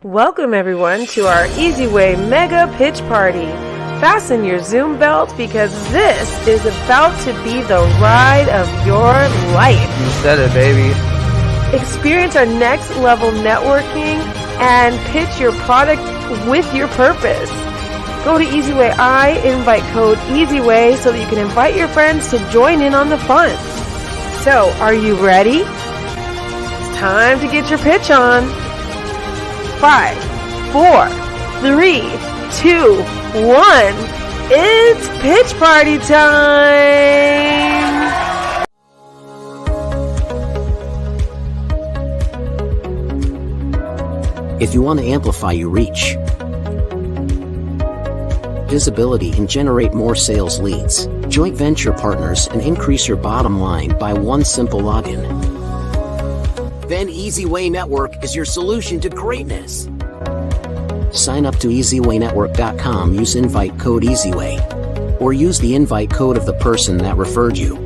Welcome everyone to our eZWay Mega Pitch Party. Fasten your Zoom belt because this is about to be the ride of your life. You said it, baby. Experience our next level networking and pitch your product with your purpose. Go to eZWay. I invite code eZWay so that you can invite your friends to join in on the fun. So, are you ready? It's time to get your pitch on. 5, 4, 3, 2, 1. It's pitch party time! If you want to amplify your reach, visibility, and generate more sales leads, joint venture partners, and increase your bottom line by one simple login, then eZWay Network is your solution to greatness. Sign up to eZWayNetwork.com, use invite code eZWay, or use the invite code of the person that referred you.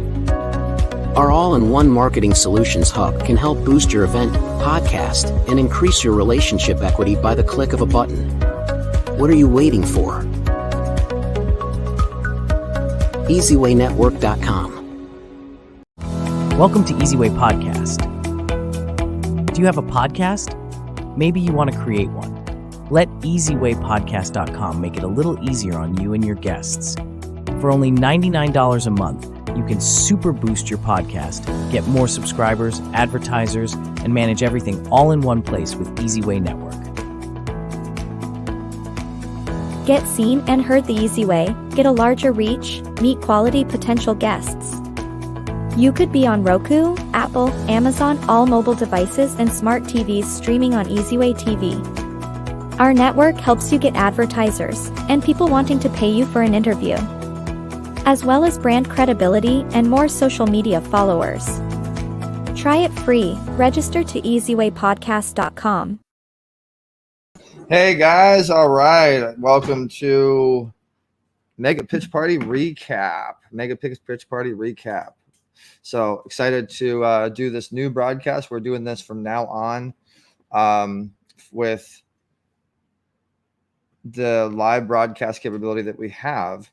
Our all-in-one marketing solutions hub can help boost your event, podcast, and increase your relationship equity by the click of a button. What are you waiting for? eZWayNetwork.com. Welcome to eZWay Podcast. Do you have a podcast? Maybe you want to create one. Let eZWayPodcast.com make it a little easier on you and your guests. For only $99 a month, you can super boost your podcast, get more subscribers, advertisers, and manage everything all in one place with eZWay Network. Get seen and heard the easy way, get a larger reach, meet quality potential guests. You could be on Roku, Apple, Amazon, all mobile devices and smart TVs streaming on eZWay TV. Our network helps you get advertisers and people wanting to pay you for an interview, as well as brand credibility and more social media followers. Try it free. Register to eZWayPodcast.com. Hey guys, all right. Welcome to Mega Pitch Party Recap. So excited to do this new broadcast. We're doing this from now on with the live broadcast capability that we have,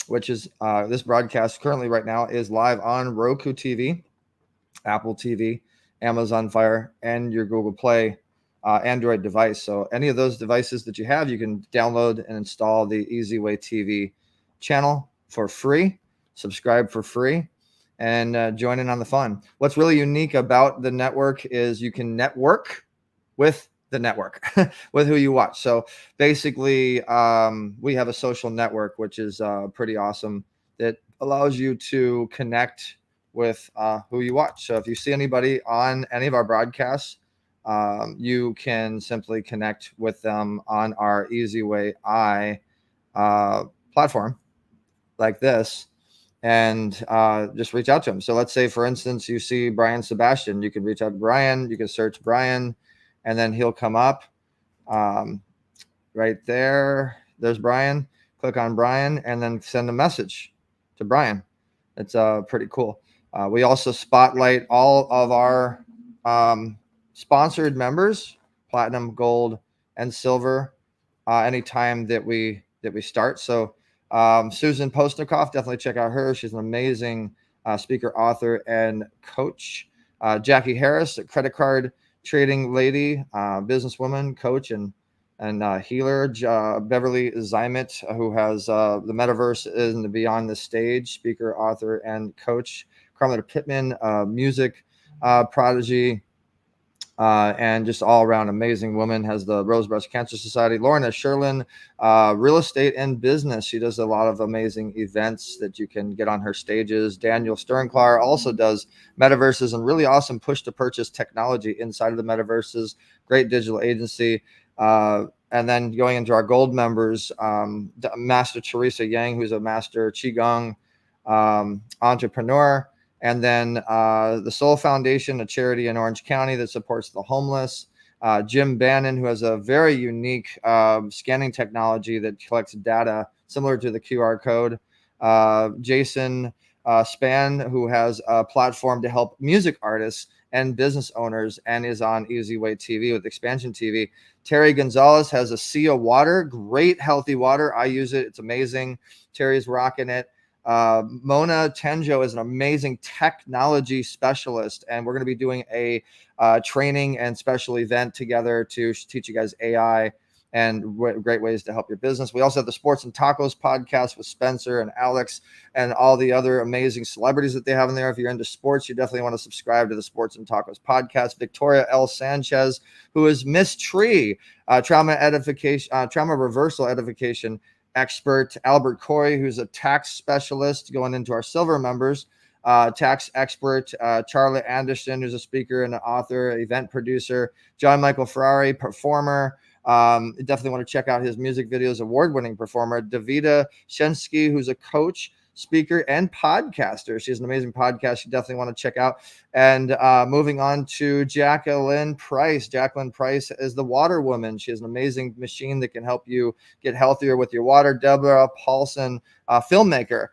which is this broadcast currently right now is live on Roku TV, Apple TV, Amazon Fire, and your Google Play Android device. So any of those devices that you have, you can download and install the eZWay TV channel for free, subscribe for free, and join in on the fun. What's really unique about the network is you can network with the network, with who you watch. So basically, we have a social network, which is pretty awesome, that allows you to connect with who you watch. So if you see anybody on any of our broadcasts, you can simply connect with them on our eZWay platform like this, and just reach out to them. So let's say, for instance, you see Brian Sebastian. You can reach out to Brian. You can search Brian, and then he'll come up right there. There's Brian. Click on Brian, and then send a message to Brian. It's pretty cool. We also spotlight all of our sponsored members, platinum, gold, and silver, anytime that we start. So Susan Postnikoff, definitely check out her. She's an amazing speaker, author, and coach. Jackie Harris, a credit card trading lady, businesswoman, coach, and healer. Beverly Zymet, who has the Metaverse and Beyond the Stage, speaker, author, and coach. Carmelita Pittman, music prodigy, and just all around amazing woman, has the Rose Breast Cancer Society. Lorna Sherlin, real estate and business. She does a lot of amazing events that you can get on her stages. Daniel Sternklar also does metaverses and really awesome push to purchase technology inside of the metaverses. Great digital agency. And then going into our gold members, Master Teresa Yang, who's a master Qigong entrepreneur. And then the Soul Foundation, a charity in Orange County that supports the homeless. Jim Bannon, who has a very unique scanning technology that collects data similar to the QR code. Jason Span, who has a platform to help music artists and business owners, and is on eZWay TV with Expansion TV. Terry Gonzalez has a Sea of Water, great healthy water. I use it. It's amazing. Terry's rocking it. Mona Tenjo is an amazing technology specialist, and we're going to be doing a training and special event together to teach you guys AI and great ways to help your business. We also have the Sports and Tacos podcast with Spencer and Alex and all the other amazing celebrities that they have in there. If you're into sports, you definitely want to subscribe to the Sports and Tacos podcast. Victoria L. Sanchez, who is Miss Tree, trauma reversal edification expert. Albert Corey, who's a tax specialist going into our silver members. Tax expert, Charlie Anderson, who's a speaker and an author, event producer, John Michael Ferrari, performer. Definitely want to check out his music videos, award-winning performer, Davida Shensky, who's a coach, speaker, and podcaster. She has an amazing podcast you definitely want to check out. And moving on to Jacqueline Price. Jacqueline Price is the water woman. She has an amazing machine that can help you get healthier with your water. Deborah Paulson, filmmaker,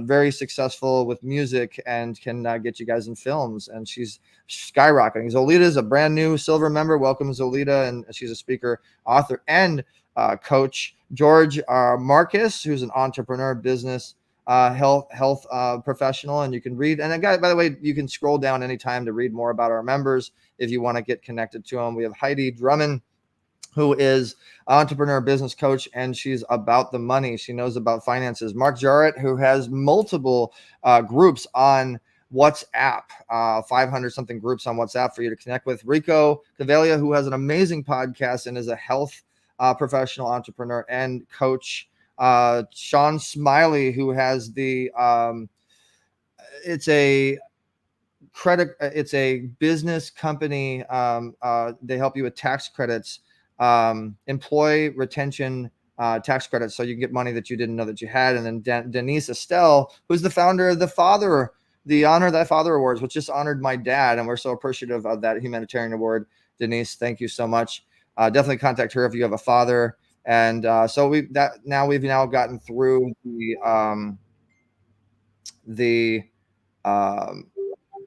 very successful with music and can get you guys in films. And she's skyrocketing. Zolita is a brand new silver member. Welcome, Zolita. And she's a speaker, author, and coach. George Marcus, who's an entrepreneur, business health professional, and you can read. And guy, by the way, you can scroll down anytime to read more about our members if you want to get connected to them. We have Heidi Drummond, who is entrepreneur business coach, and she's about the money. She knows about finances. Mark Jarrett, who has multiple groups on WhatsApp, 500 something groups on WhatsApp for you to connect with. Rico Cavalia, who has an amazing podcast and is a health professional entrepreneur and coach. Sean Smiley, who has the it's a business company. They help you with tax credits, employee retention tax credits, so you can get money that you didn't know that you had. And then Denise Estelle, who's the founder of the Honor Thy Father Awards, which just honored my dad, and we're so appreciative of that humanitarian award. Denise, thank you so much. Definitely contact her if you have a father. And so we've now gotten through the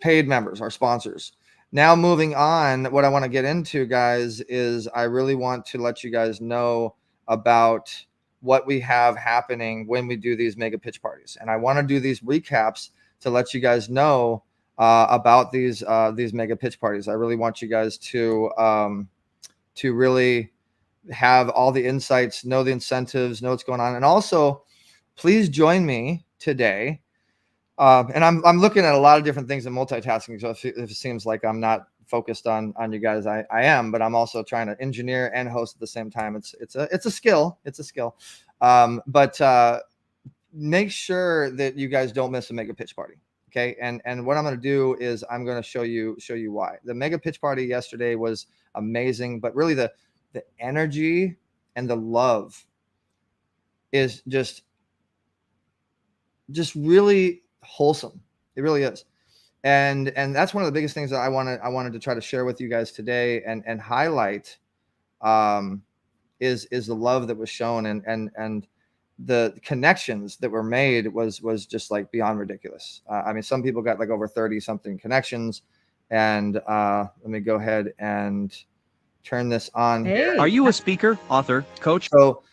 paid members, our sponsors. Now moving on, what I want to get into, guys, is I really want to let you guys know about what we have happening when we do these mega pitch parties. And I want to do these recaps to let you guys know about these mega pitch parties. I really want you guys to really have all the insights, know the incentives, know what's going on. And also, please join me today. And I'm looking at a lot of different things and multitasking. So if it seems like I'm not focused on you guys, I am, but I'm also trying to engineer and host at the same time. It's a skill. It's a skill. But make sure that you guys don't miss a mega pitch party. Okay. And what I'm going to do is I'm going to show you why. The mega pitch party yesterday was amazing, but really the energy and the love is just really wholesome. It really is. And that's one of the biggest things that I wanted to try to share with you guys today and highlight is the love that was shown and the connections that were made was just like beyond ridiculous. I mean, some people got like over 30 something connections, and let me go ahead and turn this on. Hey. Are you a speaker, author, coach? So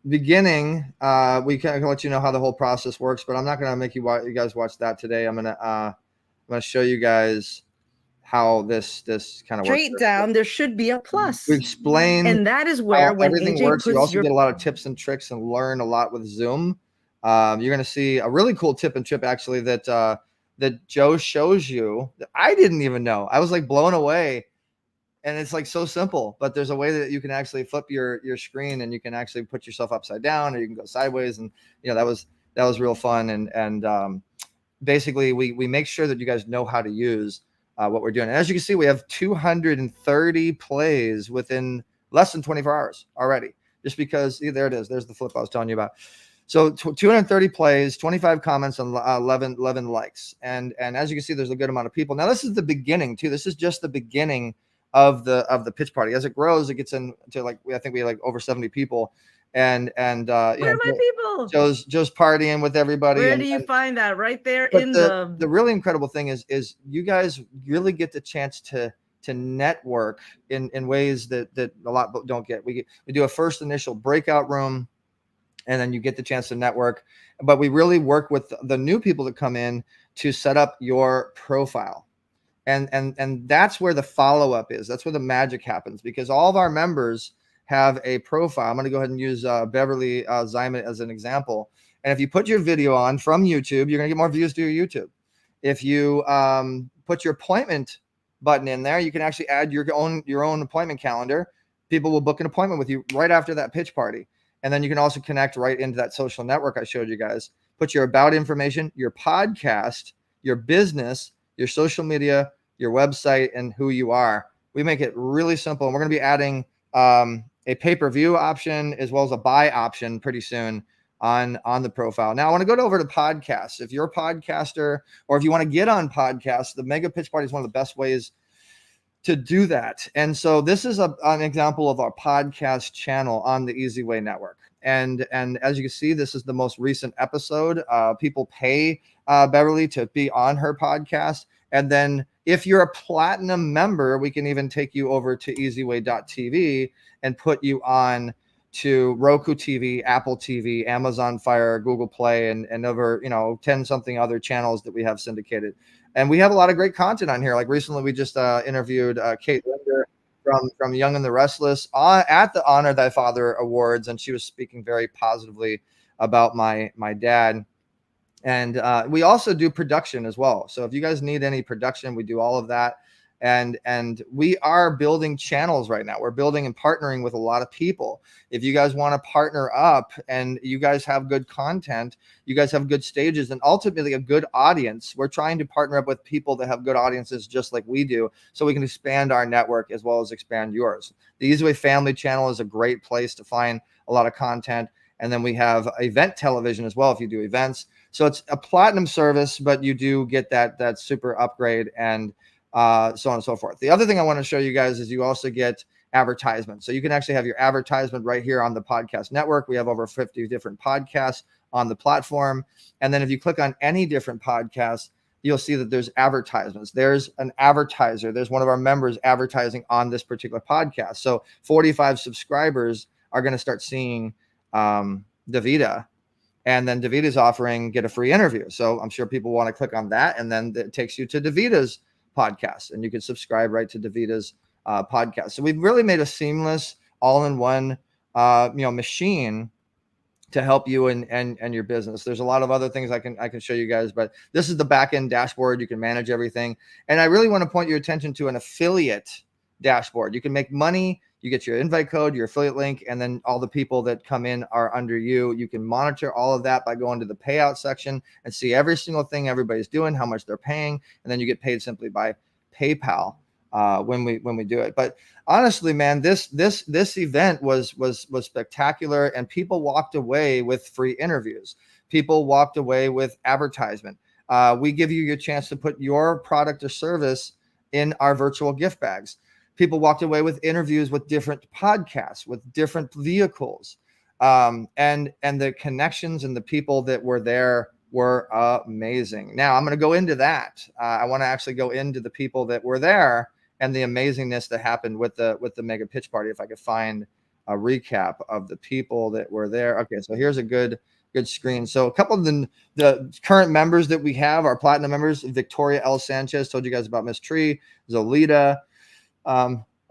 beginning, we can let you know how the whole process works, but I'm not going to make you guys watch that today. I'm going to show you guys how this kind of works. Straight down, there should be a plus. We explain, and that is where when everything AJ works. You also your get a lot of tips and tricks and learn a lot with Zoom. You're going to see a really cool tip and trip actually that Joe shows you that I didn't even know. I was like blown away. And it's like so simple, but there's a way that you can actually flip your screen and you can actually put yourself upside down, or you can go sideways. And that was real fun. And basically we make sure that you guys know how to use what we're doing. And as you can see, we have 230 plays within less than 24 hours already, just because there it is. There's the flip I was telling you about. So 230 plays, 25 comments, and 11 likes. And as you can see, there's a good amount of people. Now this is the beginning too. This is just the beginning of the pitch party. As it grows, it gets into I think we had like over 70 people, and Where are my people? Joe's partying with everybody. Where do you find that? Right there but in the really incredible thing is you guys really get the chance to network in ways that a lot don't get. We do a first initial breakout room, and then you get the chance to network. But we really work with the new people that come in to set up your profile. And that's where the follow-up is. That's where the magic happens, because all of our members have a profile. I'm going to go ahead and use Beverly Zyman as an example. And if you put your video on from YouTube, you're going to get more views to your YouTube. If you put your appointment button in there, you can actually add your own appointment calendar. People will book an appointment with you right after that pitch party. And then you can also connect right into that social network I showed you guys. Put your about information, your podcast, your business, your social media, your website, and who you are. We make it really simple. And we're going to be adding a pay-per-view option as well as a buy option pretty soon on the profile. Now I want to go over to podcasts. If you're a podcaster, or if you want to get on podcasts, the Mega Pitch Party is one of the best ways to do that. And so this is an example of our podcast channel on the eZWay network. And as you can see, this is the most recent episode. People pay Beverly to be on her podcast. And then if you're a platinum member, we can even take you over to eZWay.tv and put you on to Roku TV, Apple TV, Amazon Fire, Google Play, and over 10 something other channels that we have syndicated. And we have a lot of great content on here. Like recently, we just interviewed Kate Linder from Young and the Restless at the Honor Thy Father Awards, and she was speaking very positively about my dad. And we also do production as well. So if you guys need any production, we do all of that. And we are building channels right now. We're building and partnering with a lot of people. If you guys want to partner up and you guys have good content, you guys have good stages, and ultimately a good audience, we're trying to partner up with people that have good audiences just like we do, so we can expand our network as well as expand yours. The eZWay Family Channel is a great place to find a lot of content. And then we have event television as well if you do events. So it's a platinum service, but you do get that super upgrade and so on and so forth. The other thing I want to show you guys is you also get advertisements. So you can actually have your advertisement right here on the podcast network. We have over 50 different podcasts on the platform. And then if you click on any different podcast, you'll see that there's advertisements. There's an advertiser. There's one of our members advertising on this particular podcast. So 45 subscribers are going to start seeing Davida, and then Davita's offering get a free interview. So I'm sure people want to click on that, and then it takes you to Davita's podcast, and you can subscribe right to Davita's podcast. So we've really made a seamless, all-in-one, machine to help you and your business. There's a lot of other things I can show you guys, but this is the back-end dashboard. You can manage everything, and I really want to point your attention to an affiliate dashboard. You can make money. You get your invite code, your affiliate link, and then all the people that come in are under you. You can monitor all of that by going to the payout section and see every single thing everybody's doing, how much they're paying, and then you get paid simply by PayPal when we do it. But honestly, man, this event was spectacular, and people walked away with free interviews. People walked away with advertisement. We give you your chance to put your product or service in our virtual gift bags. People walked away with interviews with different podcasts, with different vehicles, and the connections and the people that were there were amazing. Now I'm going to go into that. I want to actually go into the people that were there and the amazingness that happened with the Mega Pitch Party. If I could find a recap of the people that were there. Okay, so here's a good screen. So a couple of the current members that we have, our platinum members: Victoria L. Sanchez, told you guys about Miss Tree, Zolita.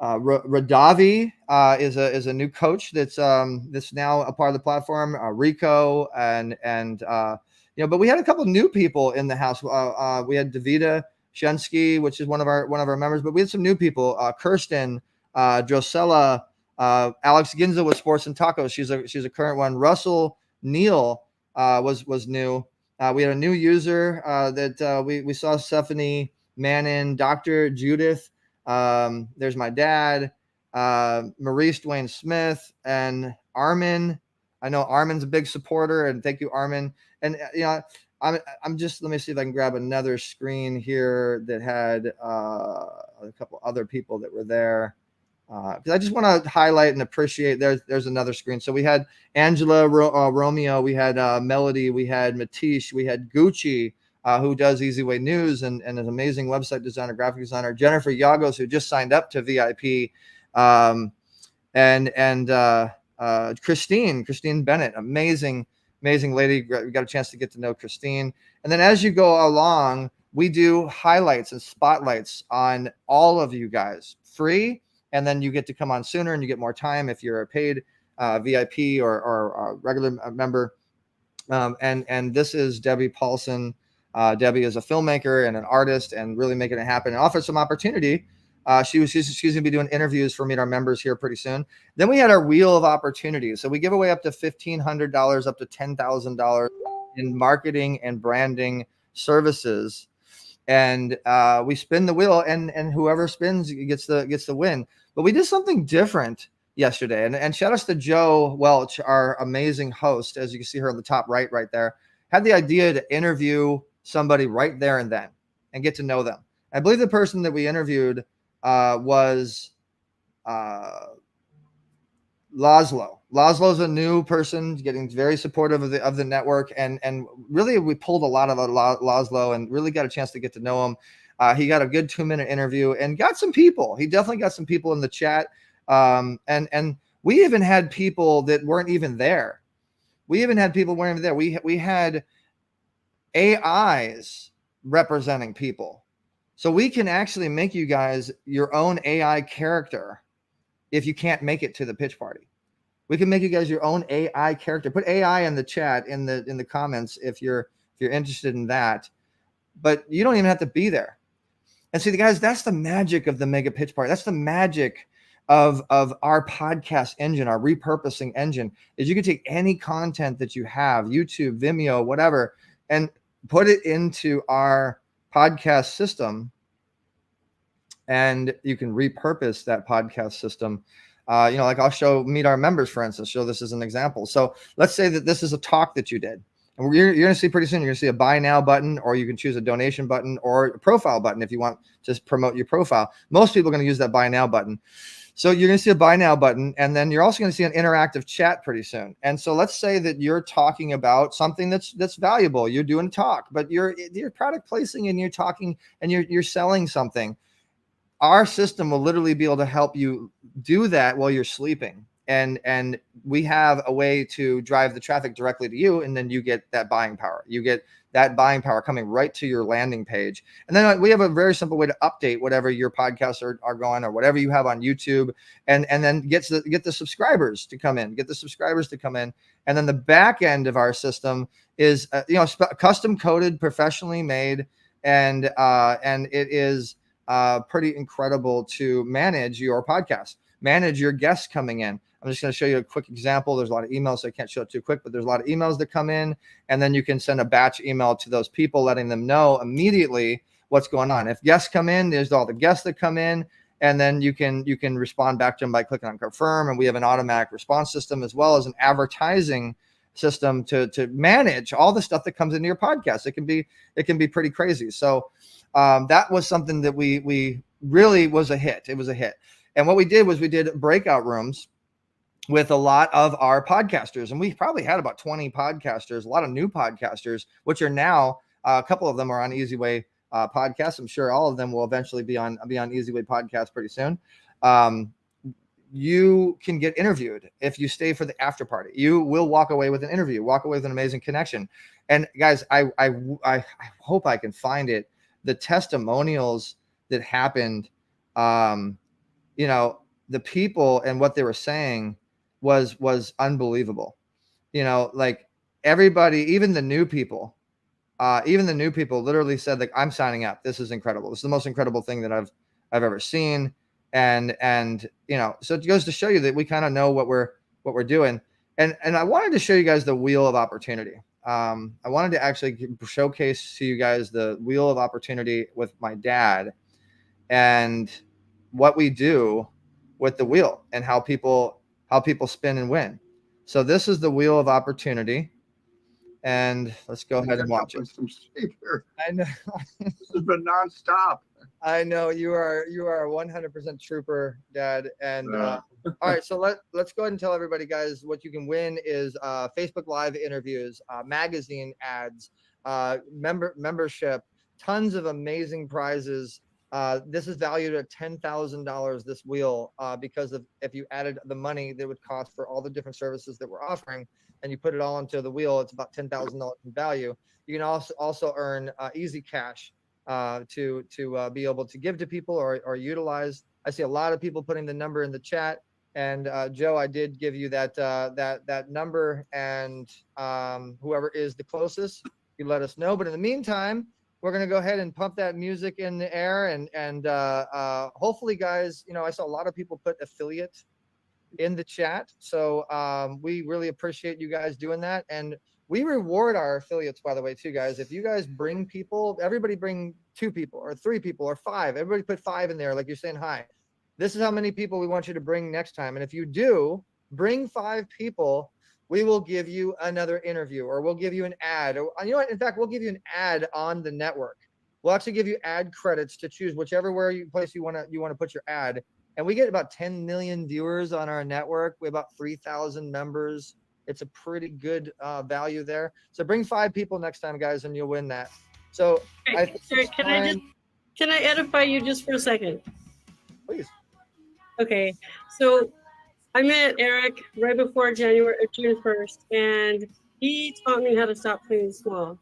Radavi is a new coach that's now a part of the platform. Rico and but we had a couple of new people in the house. We had Davida Shensky, which is one of our members, but we had some new people. Kirsten, Drosella, Alex Ginza with Sports and Tacos. She's a current one. Russell Neal was new. We had a new user that we saw, Stephanie Mannon, Dr. Judith. There's my dad, Maurice Dwayne Smith, and Armin. I know Armin's a big supporter, and thank you, Armin. And I'm just, let me see if I can grab another screen here that had a couple other people that were there. Because I just want to highlight and appreciate. There's another screen. So we had Angela Romeo, we had Melody, we had Matish, we had Gucci, who does eZWay News and is an amazing website designer, graphic designer. Jennifer Yagos, who just signed up to VIP, and Christine Bennett, amazing lady. We got a chance to get to know Christine. And then as you go along, we do highlights and spotlights on all of you guys, free. And then you get to come on sooner and you get more time if you're a paid VIP or a regular member. And this is Debbie Paulson. Debbie is a filmmaker and an artist and really making it happen and offer some opportunity. She's going to be doing interviews for Meet Our Members here pretty soon. Then we had our Wheel of Opportunity. So we give away up to $1,500, up to $10,000 in marketing and branding services. And we spin the wheel, and whoever spins gets the win. But we did something different yesterday. And shout outs to Joe Welch, our amazing host, as you can see her on the top right there, had the idea to interview somebody right there and then and get to know them. I believe the person that we interviewed was Laszlo. Laszlo's a new person, getting very supportive of the network, and really we pulled a lot of Laszlo and really got a chance to get to know him. He got a good 2-minute interview and got some people. He definitely got some people in the chat, and we even had people that weren't even there. We had AIs representing people. So we can actually make you guys your own AI character if you can't make it to the pitch party. We can make you guys your own AI character. Put AI in the chat in the comments if you're interested in that. But you don't even have to be there. And see, guys, that's the magic of the Mega Pitch Party. That's the magic of our podcast engine, our repurposing engine, is you can take any content that you have, YouTube, Vimeo, whatever, and put it into our podcast system, and you can repurpose that podcast system. Like I'll show Meet Our Members, for instance, show this as an example. So let's say that this is a talk that you did, and you're going to see pretty soon, you're going to see a buy now button, or you can choose a donation button or a profile button if you want to promote your profile. Most people are going to use that buy now button. So you're going to see a buy now button, and then you're also going to see an interactive chat pretty soon. And so let's say that you're talking about something that's valuable. You're doing a talk, but you're product placing and you're talking and you're selling something. Our system will literally be able to help you do that while you're sleeping. And we have a way to drive the traffic directly to you, and then you get that buying power. You get that buying power coming right to your landing page. And then we have a very simple way to update whatever your podcasts are going, or whatever you have on YouTube, and then get the subscribers to come in, And then the back end of our system is, custom coded, professionally made. And it is pretty incredible to manage your podcast, manage your guests coming in. I'm just going to show you a quick example. There's a lot of emails, so I can't show it too quick, but there's a lot of emails that come in, and then you can send a batch email to those people, letting them know immediately what's going on. If guests come in, there's all the guests that come in, and then you can respond back to them by clicking on confirm. And we have an automatic response system, as well as an advertising system to manage all the stuff that comes into your podcast. It can be pretty crazy. So that was something that we really was a hit. It was a hit. And what we did was we did breakout rooms with a lot of our podcasters. And we probably had about 20 podcasters, a lot of new podcasters, which are now, a couple of them are on eZWay podcasts. I'm sure all of them will eventually be on eZWay podcast pretty soon. You can get interviewed if you stay for the after party. You will walk away with an interview, walk away with an amazing connection. And guys, I hope I can find it. The testimonials that happened, the people and what they were saying was unbelievable. Like everybody, even the new people literally said, like, I'm signing up. This is incredible. This is the most incredible thing that I've ever seen. And so it goes to show you that we kind of know what we're doing. And I wanted to show you guys the wheel of opportunity. I wanted to actually showcase to you guys the wheel of opportunity with my dad, and what we do with the wheel, and how people spin and win. So this is the wheel of opportunity, and let's go ahead and watch it. Some sleep here. I know. This has been nonstop. I know you are a 100% trooper, Dad. And all right, so let's go ahead and tell everybody, guys, what you can win is Facebook Live interviews, magazine ads, membership, tons of amazing prizes. This is valued at $10,000. This wheel, because of if you added the money that would cost for all the different services that we're offering, and you put it all into the wheel, it's about $10,000 in value. You can also earn easy cash to be able to give to people or utilize. I see a lot of people putting the number in the chat, and Joe, I did give you that number, and whoever is the closest, you let us know. But in the meantime, we're gonna go ahead and pump that music in the air, and hopefully, guys, I saw a lot of people put affiliate in the chat, so we really appreciate you guys doing that. And we reward our affiliates, by the way, too, guys. If you guys bring people, everybody bring 2 people or 3 people or 5. Everybody put 5 in there, like you're saying hi. This is how many people we want you to bring next time. And if you do bring 5 people, we will give you another interview, or we'll give you an ad. Or, you know what? In fact, we'll give you an ad on the network. We'll actually give you ad credits to choose whichever place you want to put your ad. And we get about 10 million viewers on our network. We have about 3,000 members. It's a pretty good value there. So bring 5 people next time, guys, and you'll win that. So can I edify you just for a second? Please. Okay, so I met Eric right before June 1st, and he taught me how to stop playing small.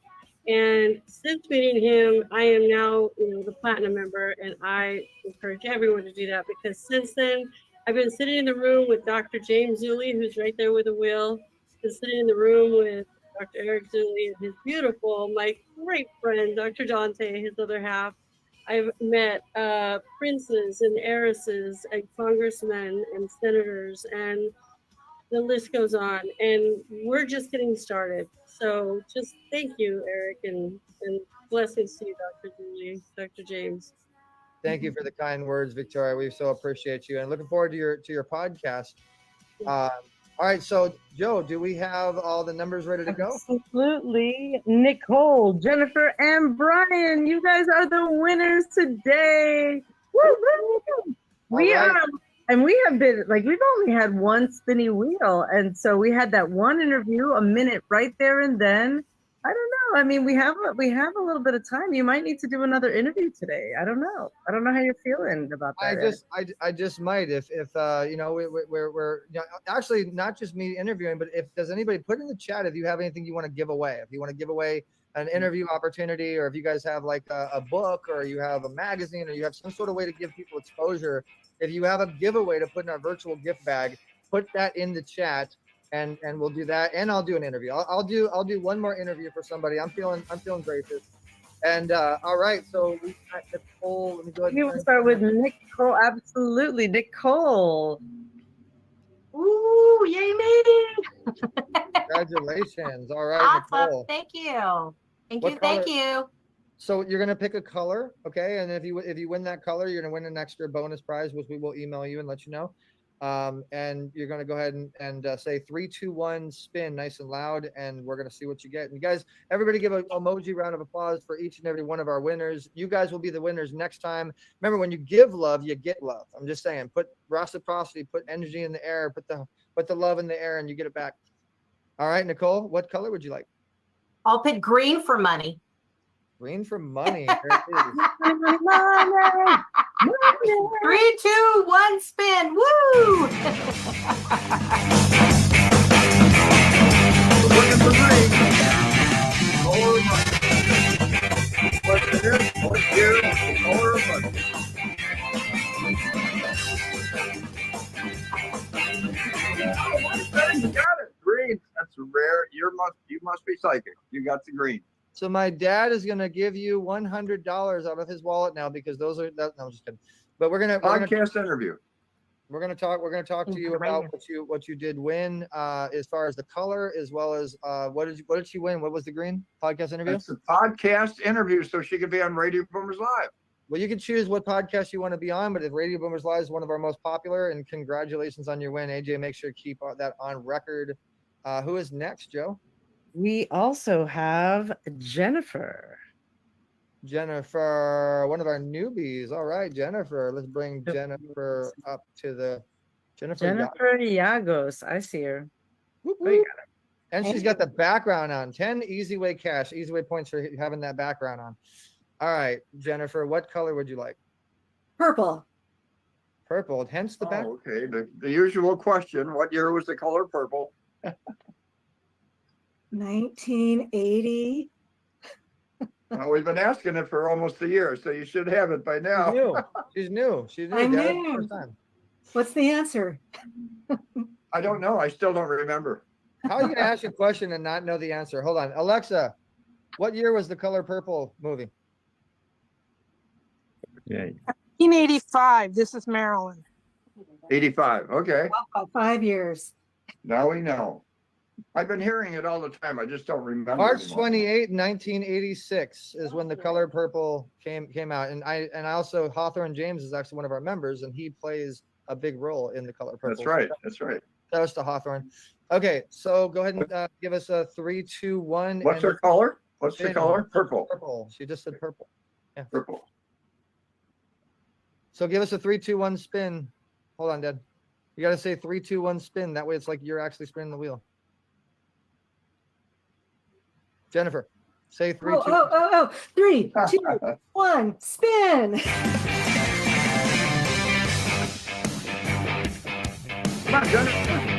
And since meeting him, I am now, the platinum member, and I encourage everyone to do that, because since then, I've been sitting in the room with Dr. James Zuley, who's right there with the wheel. Been sitting in the room with Dr. Eric Zuley and his beautiful, my great friend, Dr. Dante, his other half. I've met princes and heiresses and congressmen and senators, and the list goes on. And we're just getting started. So just thank you, Eric, and blessings to you, Dr. Zuley, Dr. James. Thank you for the kind words, Victoria. We so appreciate you, and looking forward to your podcast. All right, so Joe, do we have all the numbers ready to go? Absolutely. Nicole, Jennifer, and Brian, you guys are the winners today. Woo-hoo! We are, and we have been, we've only had one spinny wheel, and so we had that one interview, a minute right there and then. I don't know. I mean, we have a little bit of time. You might need to do another interview today. I don't know how you're feeling about that. I just might if we're actually not just me interviewing, but if does anybody put in the chat if you have anything you want to give away, if you want to give away an interview opportunity, or if you guys have like a book, or you have a magazine, or you have some sort of way to give people exposure. If you have a giveaway to put in our virtual gift bag, put that in the chat. And we'll do that, and I'll do an interview. I'll do one more interview for somebody. I'm feeling gracious. And all right, so we got Nicole. Let me go ahead. We'll start with Nicole. Absolutely, Nicole. Ooh, yay me! Congratulations! All right, awesome. Nicole. Thank you. Thank you. So you're gonna pick a color, okay? And if you win that color, you're gonna win an extra bonus prize, which we will email you and let you know. And you're going to go ahead and say 3, 2, 1, spin nice and loud, and we're going to see what you get. And you guys, everybody give an emoji round of applause for each and every one of our winners. You guys will be the winners next time. Remember, when you give love, you get love. I'm just saying, put reciprocity, put energy in the air, put the love in the air, and you get it back. All right, Nicole, what color would you like? I'll pick green for money. Green for money. There it is. Money. 3, 2, 1, spin. Woo! Looking for green. Or money. What's in here? What's here? Or money. You got it. Green. That's rare. You must be psychic. You got the green. So my dad is going to give you $100 out of his wallet now, because those are no, I'm just kidding. But we're gonna interview. We're gonna talk to you about what you did win, as far as the color, as well as what did she win? What was the green podcast interview? It's a podcast interview, so she could be on Radio Boomers Live. Well, you can choose what podcast you want to be on, but if Radio Boomers Live is one of our most popular, and congratulations on your win, AJ. Make sure to keep that on record. Who is next, Joe? We also have Jennifer. Jennifer, one of our newbies. All right, Jennifer. Let's bring Jennifer up to the Jennifer. Jennifer Yagos. I see her. Whoop, Oh, you whoop. got it. And she's got the background on. 10 eZWay cash. eZWay points for having that background on. All right, Jennifer, what color would you like? Purple. Purple, hence the back. Oh, okay. The usual question, what year was the color purple? 1980. Well, we've been asking it for almost a year, so you should have it by now. She's new. She's new. I'm Dad. new. First time. What's the answer? I don't know. I still don't remember. How are you gonna ask a question and not know the answer? Hold on. Alexa, what year was the color purple movie? Yeah. 1985. This is Marilyn. 85. Okay. About 5 years. Now we know. I've been hearing it all the time. I just don't remember. March anymore. 28, 1986 is when the color purple came out. And I also Hawthorne James is actually one of our members, and he plays a big role in the color purple. That's right. That's right. That was to Hawthorne. Okay, so go ahead and give us a 3, 2, 1. What's her color? What's the Spin. color? Purple. Purple. She just said purple. Yeah. Purple. So give us a 3, 2, 1 spin. Hold on, Dad. You got to say 3, 2, 1 spin. That way it's like you're actually spinning the wheel. Jennifer, say 3, 2. Oh. 3, 2, 1, spin. Come on, Jennifer.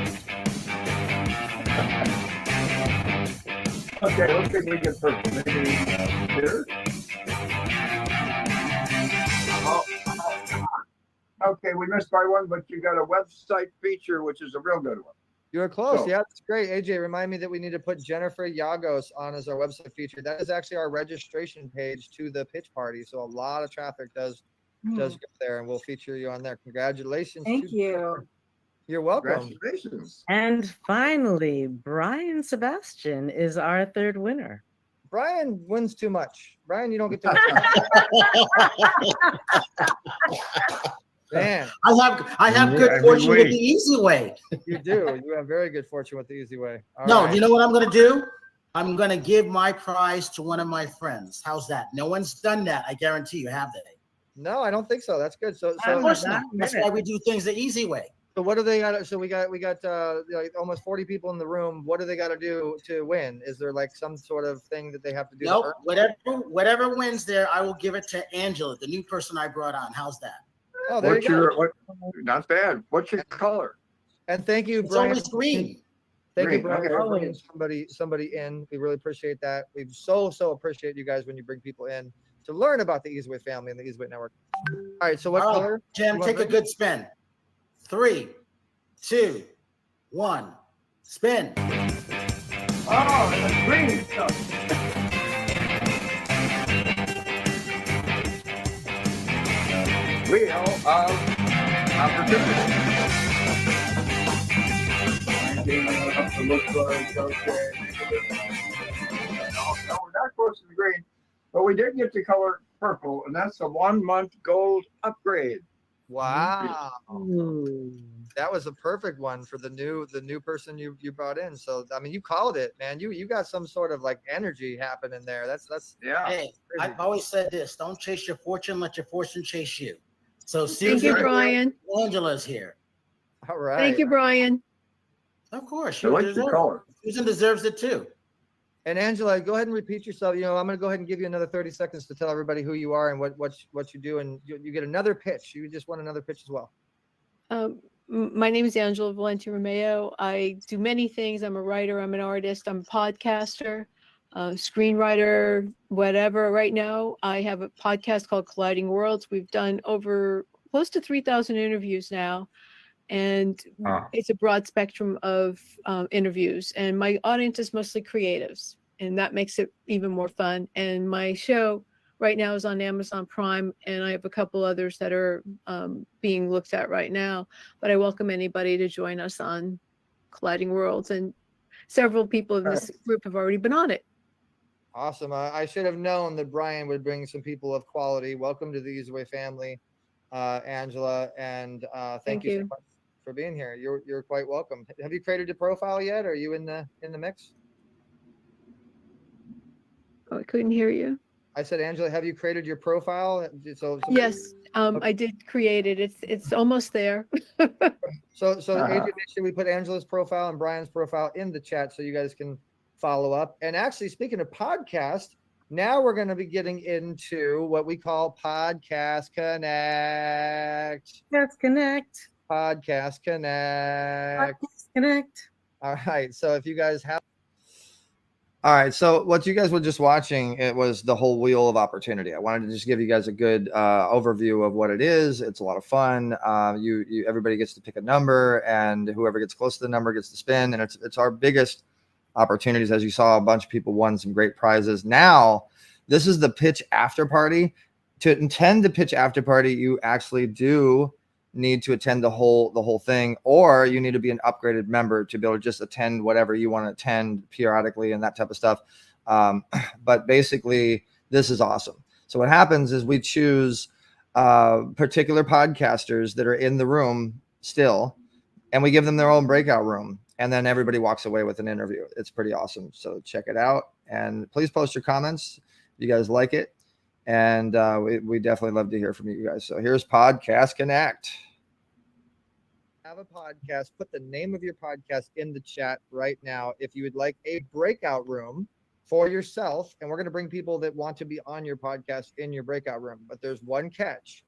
Okay, let's see if we get purple. Maybe here. Oh. Okay, we missed by one, but you got a website feature, which is a real good one. You were close. So- Yeah, that's great. AJ, remind me that we need to put Jennifer Yagos on as our website feature. That is actually our registration page to the pitch party. So a lot of traffic does go there, and we'll feature you on there. Congratulations. Thank to you. Jennifer. You're welcome. Congratulations. And finally, Brian Sebastian is our third winner. Brian wins too much. Brian, you don't get to. Man, I have good every fortune with week. the eZWay. you do. You have very good fortune with the eZWay. All No, right. you know what I'm going to do? I'm going to give my prize to one of my friends. How's that? No one's done that. I guarantee you. Have they? No, I don't think so. That's good. So Of course not. That's why we do things the easy way. So what do they got? So we got like almost 40 people in the room. What do they got to do to win? Is there like some sort of thing that they have to do? Nope. Whatever wins there, I will give it to Angela, the new person I brought on. How's that? Oh, there you go. Not bad. What's your color? And thank you, It's Brian. always green. Thank you, Green, Brian, okay. for bringing somebody in. We really appreciate that. We so appreciate you guys when you bring people in to learn about the eZWay family and the eZWay network. All right. So what All right, color? Jim, You want take a green? good spin. 3, 2, 1, spin. Oh, that's green stuff. Wheel of opportunity. Looks like, okay. No, we're not close to the green, but we did get the color purple, and that's a 1-month gold upgrade. Wow. Ooh. That was a perfect one for the new person you brought in. So I mean, you called it, man. You got some sort of like energy happening there. That's Yeah. Hey, crazy. I've always said this: don't chase your fortune, let your fortune chase you. So Thank Susan, you, Brian. Angela's here. all right. Thank you, Brian. Of course, I like Susan the color. Susan deserves it too. And Angela, go ahead and repeat yourself. You know, I'm going to go ahead and give you another 30 seconds to tell everybody who you are and what you do, and you get another pitch. You just won another pitch as well. My name is Angela Valenti Romeo. I do many things. I'm a writer. I'm an artist. I'm a podcaster, screenwriter, whatever. Right now, I have a podcast called Colliding Worlds. We've done over close to 3,000 interviews now. And it's a broad spectrum of interviews. And my audience is mostly creatives. And that makes it even more fun. And my show right now is on Amazon Prime. And I have a couple others that are being looked at right now. But I welcome anybody to join us on Colliding Worlds. And several people in this group have already been on it. Awesome. I should have known that Brian would bring some people of quality. Welcome to the eZWay family, Angela. And thank you so much for being here. You're quite welcome. Have you created a profile yet? Are you in the mix? Oh, I couldn't hear you. I said, Angela, have you created your profile? So Yes, I did create it. It's almost there. So AJ, make sure we put Angela's profile and Brian's profile in the chat so you guys can follow up. And actually, speaking of podcast, now we're going to be getting into what we call Podcast Connect. Let's connect. Podcast Connect. Podcast Connect. All right. So if you guys have. All right. So what you guys were just watching, it was the whole wheel of opportunity. I wanted to just give you guys a good overview of what it is. It's a lot of fun. Everybody gets to pick a number, and whoever gets close to the number gets to spin. And it's our biggest opportunities. As you saw, a bunch of people won some great prizes. Now, this is the pitch after party. To attend the pitch after party, you actually do need to attend the whole thing, or you need to be an upgraded member to be able to just attend whatever you want to attend periodically and that type of stuff. But basically, this is awesome. So what happens is we choose particular podcasters that are in the room still, and we give them their own breakout room, and then everybody walks away with an interview. It's pretty awesome. So check it out, and please post your comments if you guys like it. And we definitely love to hear from you guys. So here's Podcast Connect. Have a podcast. Put the name of your podcast in the chat right now if you would like a breakout room for yourself. And we're going to bring people that want to be on your podcast in your breakout room. But there's one catch.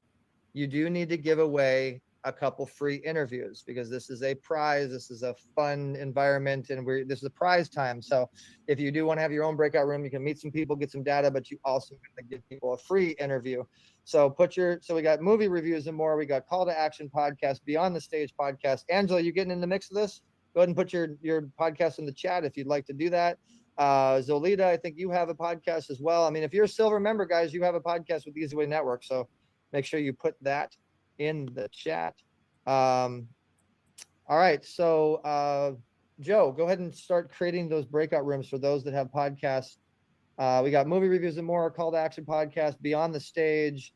You do need to give away a couple free interviews, because this is a prize. This is a fun environment, and this is a prize time. So if you do want to have your own breakout room, you can meet some people, get some data, but you also want to give people a free interview. So we got movie reviews and more. We got Call to Action podcast, Beyond the Stage podcast. Angela, you getting in the mix of this? Go ahead and put your podcast in the chat if you'd like to do that. Zolita, I think you have a podcast as well. I mean, if you're a silver member, guys, you have a podcast with the eZWay Network. So make sure you put that in the chat. All right. So Joe, go ahead and start creating those breakout rooms for those that have podcasts. We got movie reviews and more, Call to Action podcast, Beyond the Stage.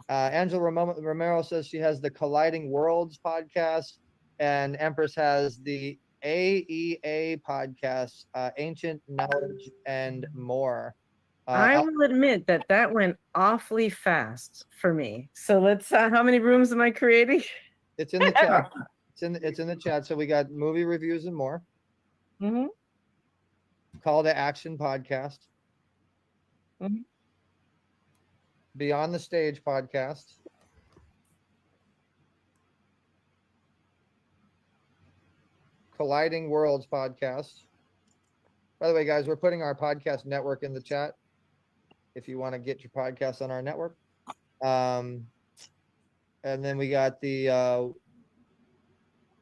Angela Romero says she has the Colliding Worlds podcast, and Empress has the AEA podcast, Ancient Knowledge and More. I will admit that went awfully fast for me. So let's. How many rooms am I creating? It's in the chat. It's in the chat. So we got movie reviews and more. Mm-hmm. Call to Action podcast. Mm-hmm. Beyond the Stage podcast. Colliding Worlds podcast. By the way, guys, we're putting our podcast network in the chat if you want to get your podcast on our network. And then we got the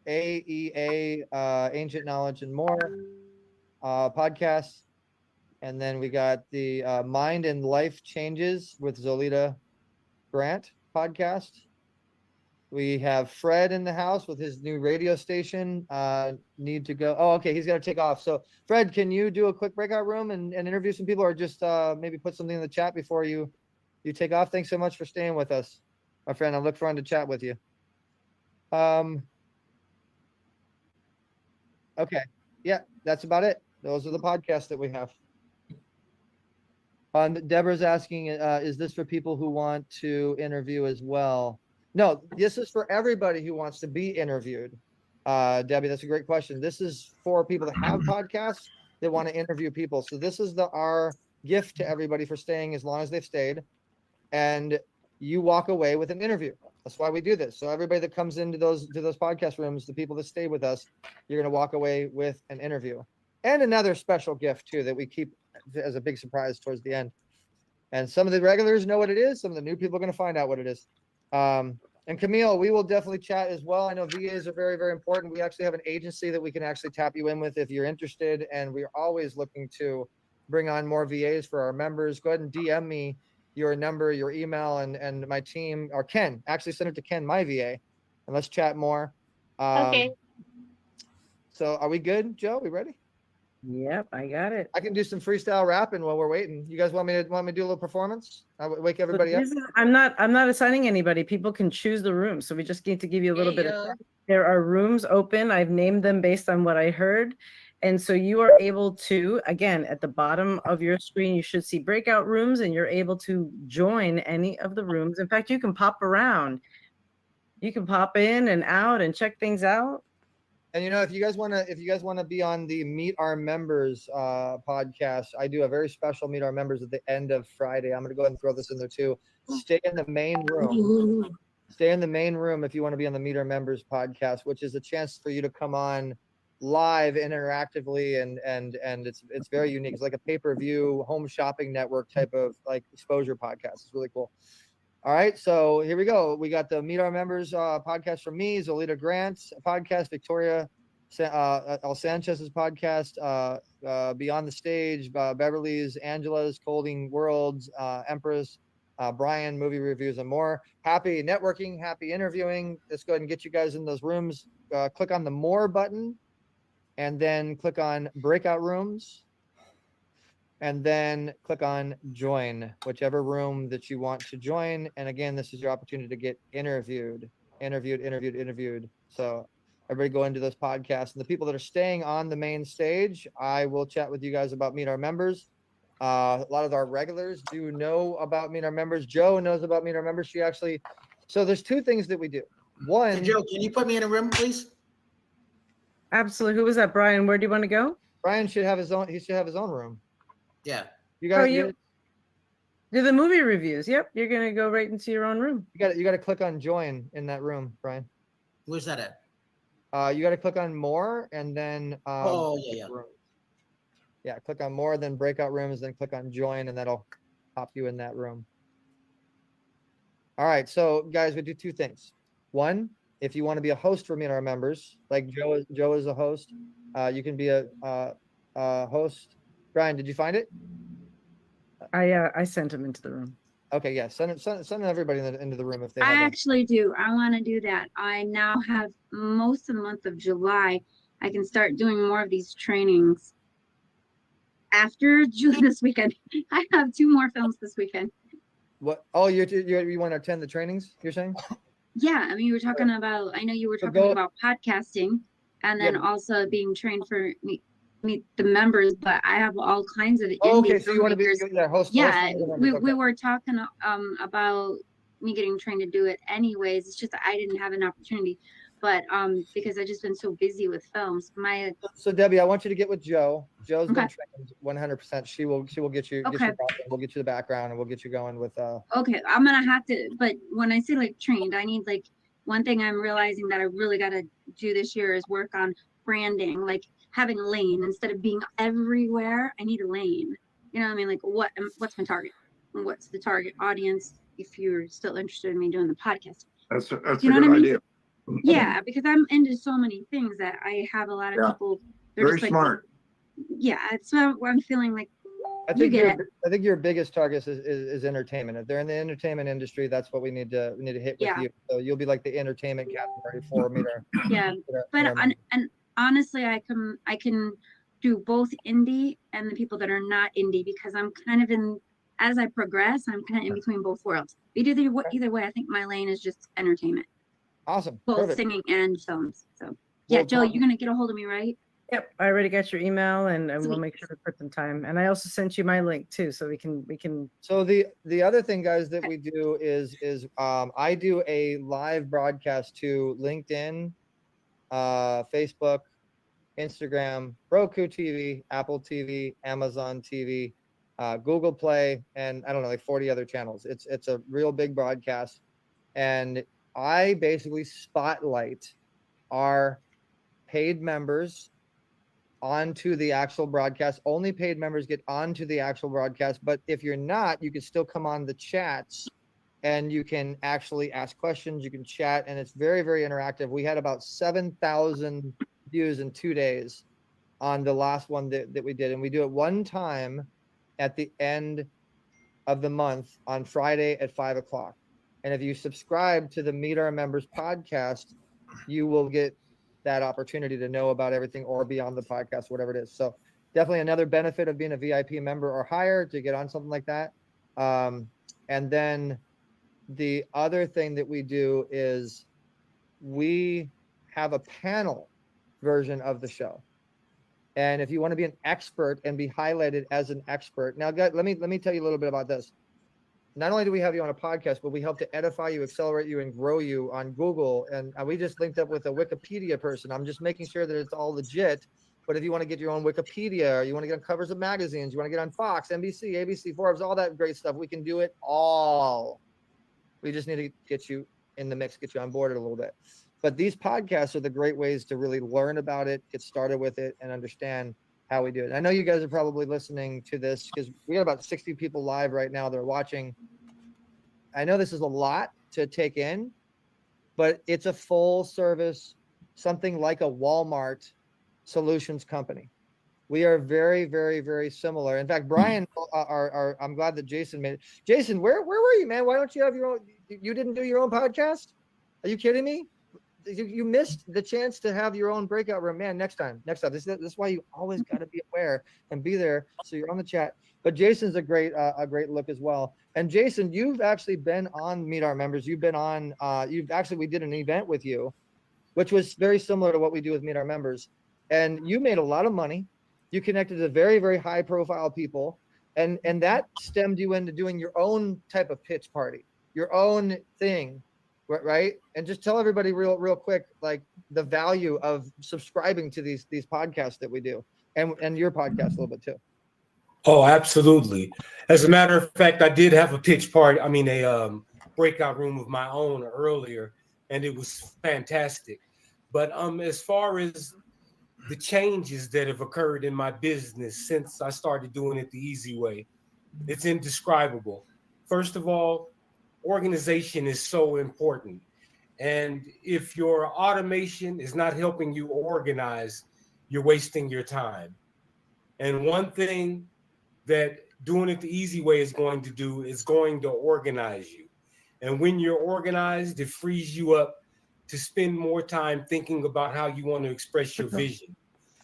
AEA, Ancient Knowledge and More podcast. And then we got the Mind and Life Changes with Zolita Grant podcast. We have Fred in the house with his new radio station. Need to go. Oh, okay. He's got to take off. So Fred, can you do a quick breakout room and interview some people, or just maybe put something in the chat before you take off? Thanks so much for staying with us, my friend. I look forward to chat with you. Okay. Yeah, that's about it. Those are the podcasts that we have. Deborah's asking, is this for people who want to interview as well? No, this is for everybody who wants to be interviewed. Debbie, that's a great question. This is for people that have podcasts that want to interview people. So this is our gift to everybody for staying as long as they've stayed. And you walk away with an interview. That's why we do this. So everybody that comes into those podcast rooms, the people that stay with us, you're going to walk away with an interview. And another special gift too that we keep as a big surprise towards the end. And some of the regulars know what it is. Some of the new people are going to find out what it is. And Camille, we will definitely chat as well. I know VAs are very, very important. We actually have an agency that we can actually tap you in with if you're interested. And we're always looking to bring on more VAs for our members. Go ahead and DM me your number, your email, and my team, or Ken. Actually send it to Ken, my VA, and let's chat more. Okay. So are we good, Joe? We ready? Yep, I got it. I can do some freestyle rapping while we're waiting. You guys want me to do a little performance? I wake everybody up. I'm not assigning anybody. People can choose the room. So we just need to give you a little bit of time. There are rooms open. I've named them based on what I heard. And so you are able to, again, at the bottom of your screen, you should see breakout rooms, and you're able to join any of the rooms. In fact, you can pop around. You can pop in and out and check things out. And if you guys want to be on the Meet Our Members podcast, I do a very special Meet Our Members at the end of Friday. I'm going to go ahead and throw this in there too. Stay in the main room. Stay in the main room if you want to be on the Meet Our Members podcast, which is a chance for you to come on live interactively, and it's very unique. It's like a pay-per-view home shopping network type of like exposure podcast. It's really cool. All right, so here we go. We got the Meet Our Members podcast from me, Zolita Grant's podcast, Victoria El Sanchez's podcast, Beyond the Stage, Beverly's, Angela's, Colding Worlds, Empress, Brian, movie reviews, and more. Happy networking, happy interviewing. Let's go ahead and get you guys in those rooms. Click on the More button, and then click on Breakout Rooms, and then click on Join, whichever room that you want to join. And again, this is your opportunity to get interviewed. So everybody go into those podcasts. And the people that are staying on the main stage, I will chat with you guys about Meet Our Members. A lot of our regulars do know about Meet Our Members. Joe knows about Meet Our Members. So there's two things that we do. One, Hey, Joe, can you put me in a room, please? Absolutely. Who was that, Brian? Where do you want to go? Brian should have his own. He should have his own room. Yeah. You got do the movie reviews. Yep, you're gonna go right into your own room. You got to click on Join in that room, Brian. Where's that at? You got to click on More, and then yeah, click on More, then Breakout Rooms, then click on Join, and that'll pop you in that room. All right, so guys, we do two things. One, if you want to be a host for Meet Our Members, like Joe is a host, you can be a host. Brian, did you find it? I sent him into the room. Okay, yeah, send everybody into the room if they. I actually do. I want to do that. I now have most of the month of July. I can start doing more of these trainings. After June this weekend, I have 2 more films this weekend. What? Oh, you want to attend the trainings? You're saying? Yeah, I mean, you were talking about. I know you were talking about podcasting, and then also being trained for meet the members, but I have all kinds of okay, so you want to be host? Yeah, we were talking about me getting trained to do it anyways. It's just that I didn't have an opportunity, but because I've just been so busy with films. So Debbie, I want you to get with Joe. Joe's been trained 100%. She will get you. Okay. We'll get you the background, and we'll get you going with. Okay, I'm gonna have to. But when I say like trained, I need like one thing I'm realizing that I really got to do this year is work on branding, like having a lane instead of being everywhere. I need a lane. You know what I mean? Like what's my target? What's the target audience? If you're still interested in me doing the podcast, that's you a know good what I mean? idea. Yeah, because I'm into so many things that I have a lot of people. They're Very just smart. Yeah, it's what I'm feeling like. I think your biggest target is entertainment. If they're in the entertainment industry, that's what we need to hit with you. So you'll be like the entertainment category for Meet Our. Yeah, but and honestly, I can do both indie and the people that are not indie because I'm kind of in. As I progress, I'm kind of in between both worlds. Either way, I think my lane is just entertainment. Awesome. Both Perfect. singing and films. So yeah, Joe, you're gonna get a hold of me, right? Yep, I already got your email, and we'll make sure to put some time. And I also sent you my link too, so we can. So the other thing, guys, that we do is I do a live broadcast to LinkedIn, Facebook, Instagram, Roku TV, Apple TV, Amazon TV, Google Play, and I don't know, like 40 other channels. It's a real big broadcast, and I basically spotlight our paid members onto the actual broadcast. Only paid members get onto the actual broadcast, but if you're not, you can still come on the chats and you can actually ask questions, you can chat, and it's very, very interactive. We had about 7,000 views in 2 days on the last one that we did, and we do it one time at the end of the month on Friday at 5 o'clock. And if you subscribe to the Meet Our Members podcast, you will get that opportunity to know about everything or be on the podcast, whatever it is. So definitely another benefit of being a VIP member or higher to get on something like that. And then the other thing that we do is we have a panel version of the show. And if you want to be an expert and be highlighted as an expert, now guys, let me tell you a little bit about this. Not only do we have you on a podcast, but we help to edify you, accelerate you, and grow you on Google. And we just linked up with a Wikipedia person. I'm just making sure that it's all legit. But if you want to get your own Wikipedia, or you want to get on covers of magazines, you want to get on Fox, NBC, ABC, Forbes, all that great stuff, we can do it all. We just need to get you in the mix, get you on board a little bit. But these podcasts are the great ways to really learn about it, get started with it, and understand how we do it. I know you guys are probably listening to this because we got about 60 people live right now that are watching. I know this is a lot to take in, but it's a full service, something like a Walmart solutions company. We are very, very, very similar. In fact, Brian, I'm glad that Jason made it. Jason, where were you, man? Why don't you have your own? You didn't do your own podcast? Are you kidding me? You missed the chance to have your own breakout room, man. Next time. This is why you always got to be aware and be there. So you're on the chat. But Jason's a great look as well. And Jason, you've actually been on Meet Our Members. You've been on. We did an event with you, which was very similar to what we do with Meet Our Members. And you made a lot of money. You connected to very, very high profile people, and that stemmed you into doing your own type of pitch party, your own thing. Right. And just tell everybody real quick, like the value of subscribing to these podcasts that we do, and your podcast a little bit too. Oh, absolutely. As a matter of fact, I did have a pitch party. I mean, a breakout room of my own earlier, and it was fantastic. But as far as the changes that have occurred in my business since I started doing it the eZWay, it's indescribable. First of all, organization is so important. And if your automation is not helping you organize, you're wasting your time. And one thing that doing it the eZWay is going to do is going to organize you. And when you're organized, it frees you up to spend more time thinking about how you want to express your vision.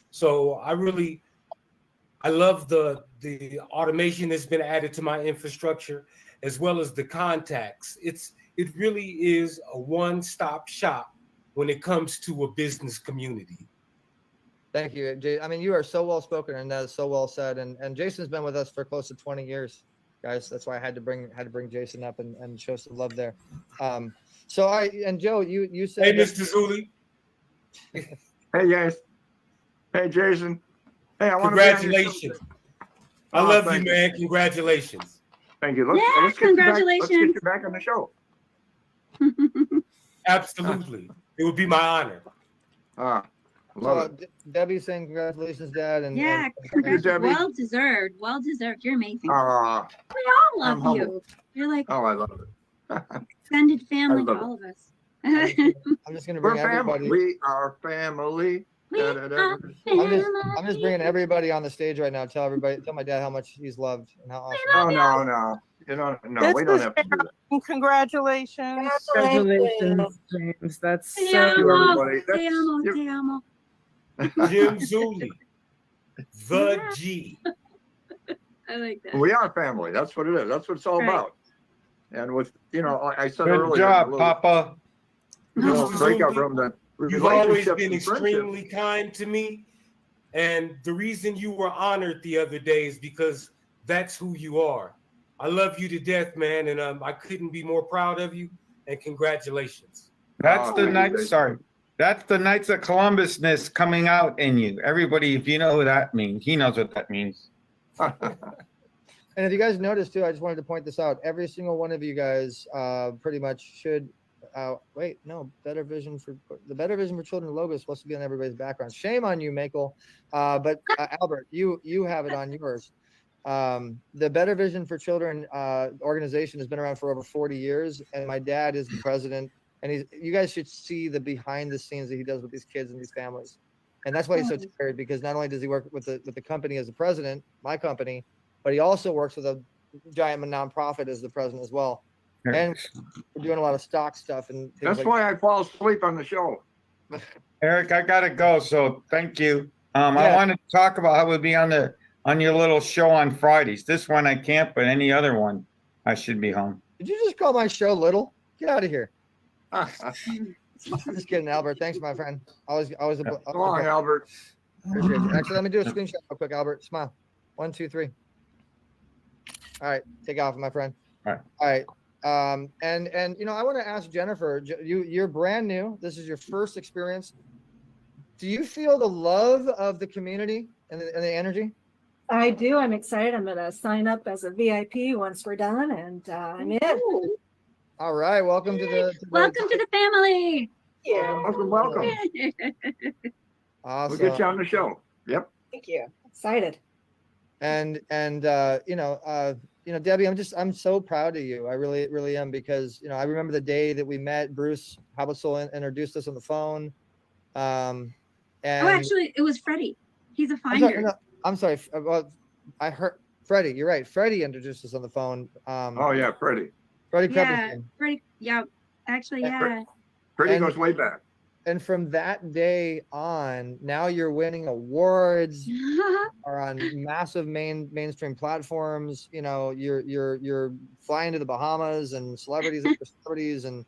So I love the automation that's been added to my infrastructure, as well as the contacts. It really is a one-stop shop when it comes to a business community. Thank you, Jay. I mean, you are so well spoken, and that is so well said. And Jason's been with us for close to 20 years, guys. That's why I had to bring Jason up and show some love there. So Joe, you said, hey, Mr. Zuli. Hey guys. Hey Jason. Hey, I want to. Congratulations. I love you, man. Congratulations. Thank you. Let's congratulations. Let's get you back on the show. Absolutely. It would be my honor. Love it. Debbie's saying congratulations, Dad. And well deserved. Well deserved. You're amazing. We all love you. You're like, oh, I love it. Extended family to all of us. I'm just going to bring everybody. We are family. I'm just bringing everybody on the stage right now. Tell my dad how much he's loved and how awesome. Oh no. We don't have to do that. Congratulations. Congratulations, James. That's Te so amo. Jim Zuli, the G. I like that. We are family. That's what it is. That's what it's all about. And with I said good earlier. Job, Papa. Breakout room that. You've always been extremely kind to me. And the reason you were honored the other day is because that's who you are. I love you to death, man. And I couldn't be more proud of you. And congratulations. That's the Knights. Sorry. That's the Knights of Columbusness coming out in you. Everybody, if you know what that means, he knows what that means. And if you guys noticed too, I just wanted to point this out. Every single one of you guys pretty much should Better Vision for Children logo is supposed to be on everybody's background. Shame on you, Michael. But Albert, you have it on yours. The Better Vision for Children organization has been around for over 40 years, and my dad is the president. And you guys should see the behind the scenes that he does with these kids and these families. And that's why he's so tired, because not only does he work with the company as the president, my company, but he also works with a giant nonprofit as the president as well. And we're doing a lot of stock stuff and things. That's why I fall asleep on the show. Eric, I gotta go, so thank you. I wanted to talk about how we'll be on your little show on Fridays. This one I can't, but any other one I should be home. Did you just call my show little? Get out of here. I'm just kidding, Albert. Thanks, my friend. Always Come on, Albert. Appreciate you. Actually, let me do a screenshot real quick, Albert. Smile. 1, 2, 3. All right, take off, my friend. All right. All right. And you know, I want to ask Jennifer. You're brand new. This is your first experience. Do you feel the love of the community and the energy? I do. I'm excited. I'm going to sign up as a VIP once we're done, and I'm in. All right. Welcome to the Welcome to the family. Yeah. Welcome. Awesome. We'll get you on the show. Yep. Thank you. Excited. And you know, Debbie, I'm so proud of you. I really am, because, you know, I remember the day that we met. Bruce Habelsel introduced us on the phone. And Actually, it was Freddie. He's a finder. I'm sorry. Well, I heard Freddie. You're right. Freddie introduced us on the phone. Oh yeah, Freddie. Freddie Yeah, Creppington. Freddie. Yeah, actually, yeah. Freddie goes way back. And from that day on, now you're winning awards, are on massive mainstream platforms. You know, you're flying to the Bahamas, and celebrities after celebrities, and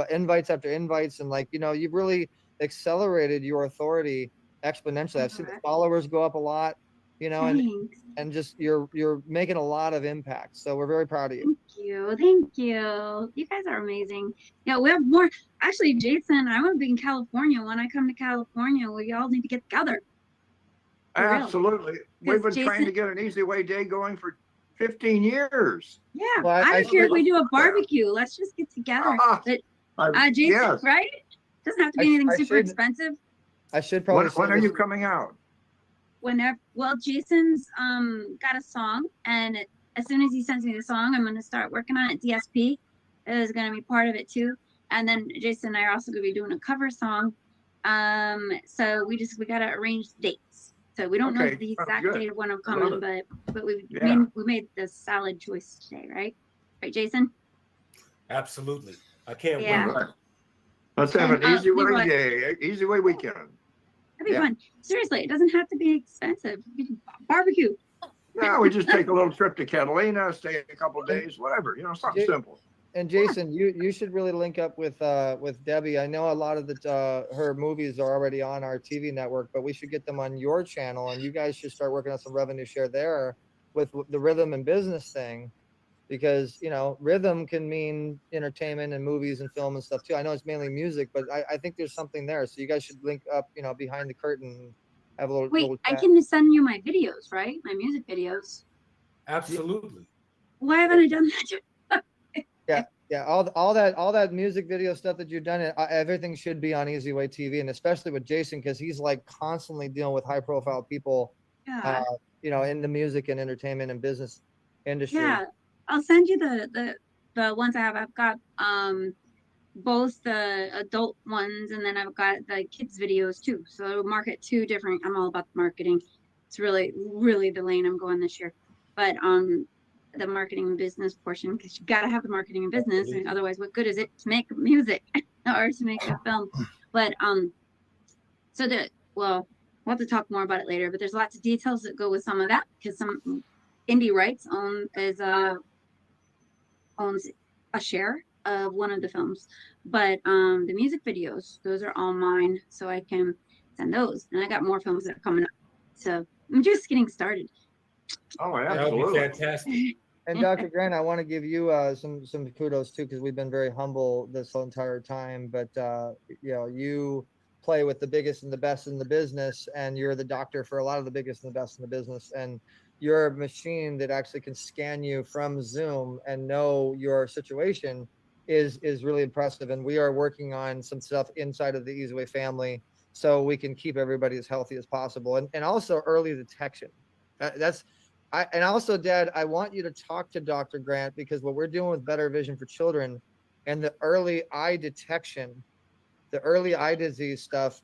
invites after invites, and, like, you know, you've really accelerated your authority exponentially. I've seen the followers go up a lot, you know, and just you're making a lot of impact. So we're very proud of you. Thank you. You guys are amazing. Yeah, we have more. Actually, Jason, I want to be in California. When I come to California, we all need to get together. Absolutely. We've been trying to get an eZWay day going for 15 years. Yeah, I don't care if we do a barbecue. Let's just get together. Jason, yes. right? Doesn't have to be anything super expensive. I should probably. When are you coming out? Whenever. Well, Jason's got a song, and as soon as he sends me the song, I'm going to start working on it. DSP is going to be part of it too. And then Jason and I are also going to be doing a cover song. So we got to arrange dates. So we don't know the exact date of when I'm coming, but we made the solid choice today, right? Right, Jason? Absolutely. I can't Yeah. wait. Let's have an eZWay day, eZWay weekend. That'd be fun. Seriously, it doesn't have to be expensive. Barbecue. Yeah, we just take a little trip to Catalina, stay a couple days, whatever, you know, something simple. And Jason, you should really link up with Debbie. I know a lot of her movies are already on our TV network, but we should get them on your channel, and you guys should start working on some revenue share there with the rhythm and business thing, because, you know, rhythm can mean entertainment and movies and film and stuff too. I know it's mainly music, but I think there's something there. So you guys should link up, you know, behind the curtain, have a little. Wait, little I chat. can send you my videos, right? My music videos. Absolutely. Why haven't I done that? Yeah, all that music video stuff that you've done, everything should be on eZWay TV, and especially with Jason, because he's like constantly dealing with high profile people, you know, in the music and entertainment and business industry. Yeah, I'll send you the ones I have. I've got both the adult ones, and then I've got the kids videos too. So I'll market two different. I'm all about the marketing. It's really the lane I'm going this year. But the marketing and business portion, because you got to have the marketing and business, and otherwise what good is it to make music or to make a film? But we'll have to talk more about it later, but there's lots of details that go with some of that, because some Indie Rights owns a share of one of the films, but the music videos, those are all mine, so I can send those, and I got more films that are coming up, so I'm just getting started. Oh, absolutely. That would be fantastic. And Dr. Grant, I want to give you some kudos too, because we've been very humble this whole entire time. But you know, you play with the biggest and the best in the business, and you're the doctor for a lot of the biggest and the best in the business. And you're a machine that actually can scan you from Zoom and know your situation is really impressive. And we are working on some stuff inside of the eZWay family, so we can keep everybody as healthy as possible, and also early detection. And also, Dad, I want you to talk to Dr. Grant, because what we're doing with Better Vision for Children and the early eye detection, the early eye disease stuff,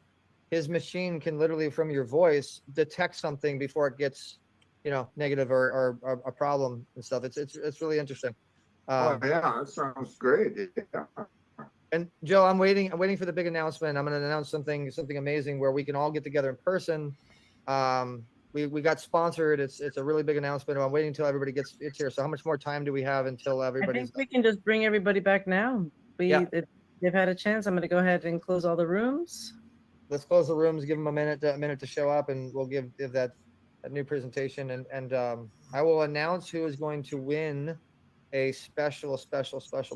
his machine can literally, from your voice, detect something before it gets, you know, negative or a problem and stuff. It's really interesting. Yeah, that sounds great. Yeah. And Joe, I'm waiting for the big announcement. I'm going to announce something amazing where we can all get together in person. We got sponsored. It's a really big announcement. I'm waiting until everybody gets here. So how much more time do we have until everybody's? I think we can just bring everybody back now. They've had a chance. I'm going to go ahead and close all the rooms. let's close the rooms, give them a minute to show up, and we'll give that new presentation. And I will announce who is going to win a special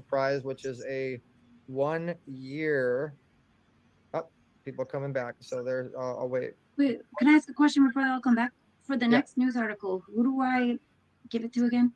prize, which is a 1 year. Oh, people are coming back, so there's. I'll wait. Wait, can I ask a question before they all come back? For the next news article, who do I give it to again?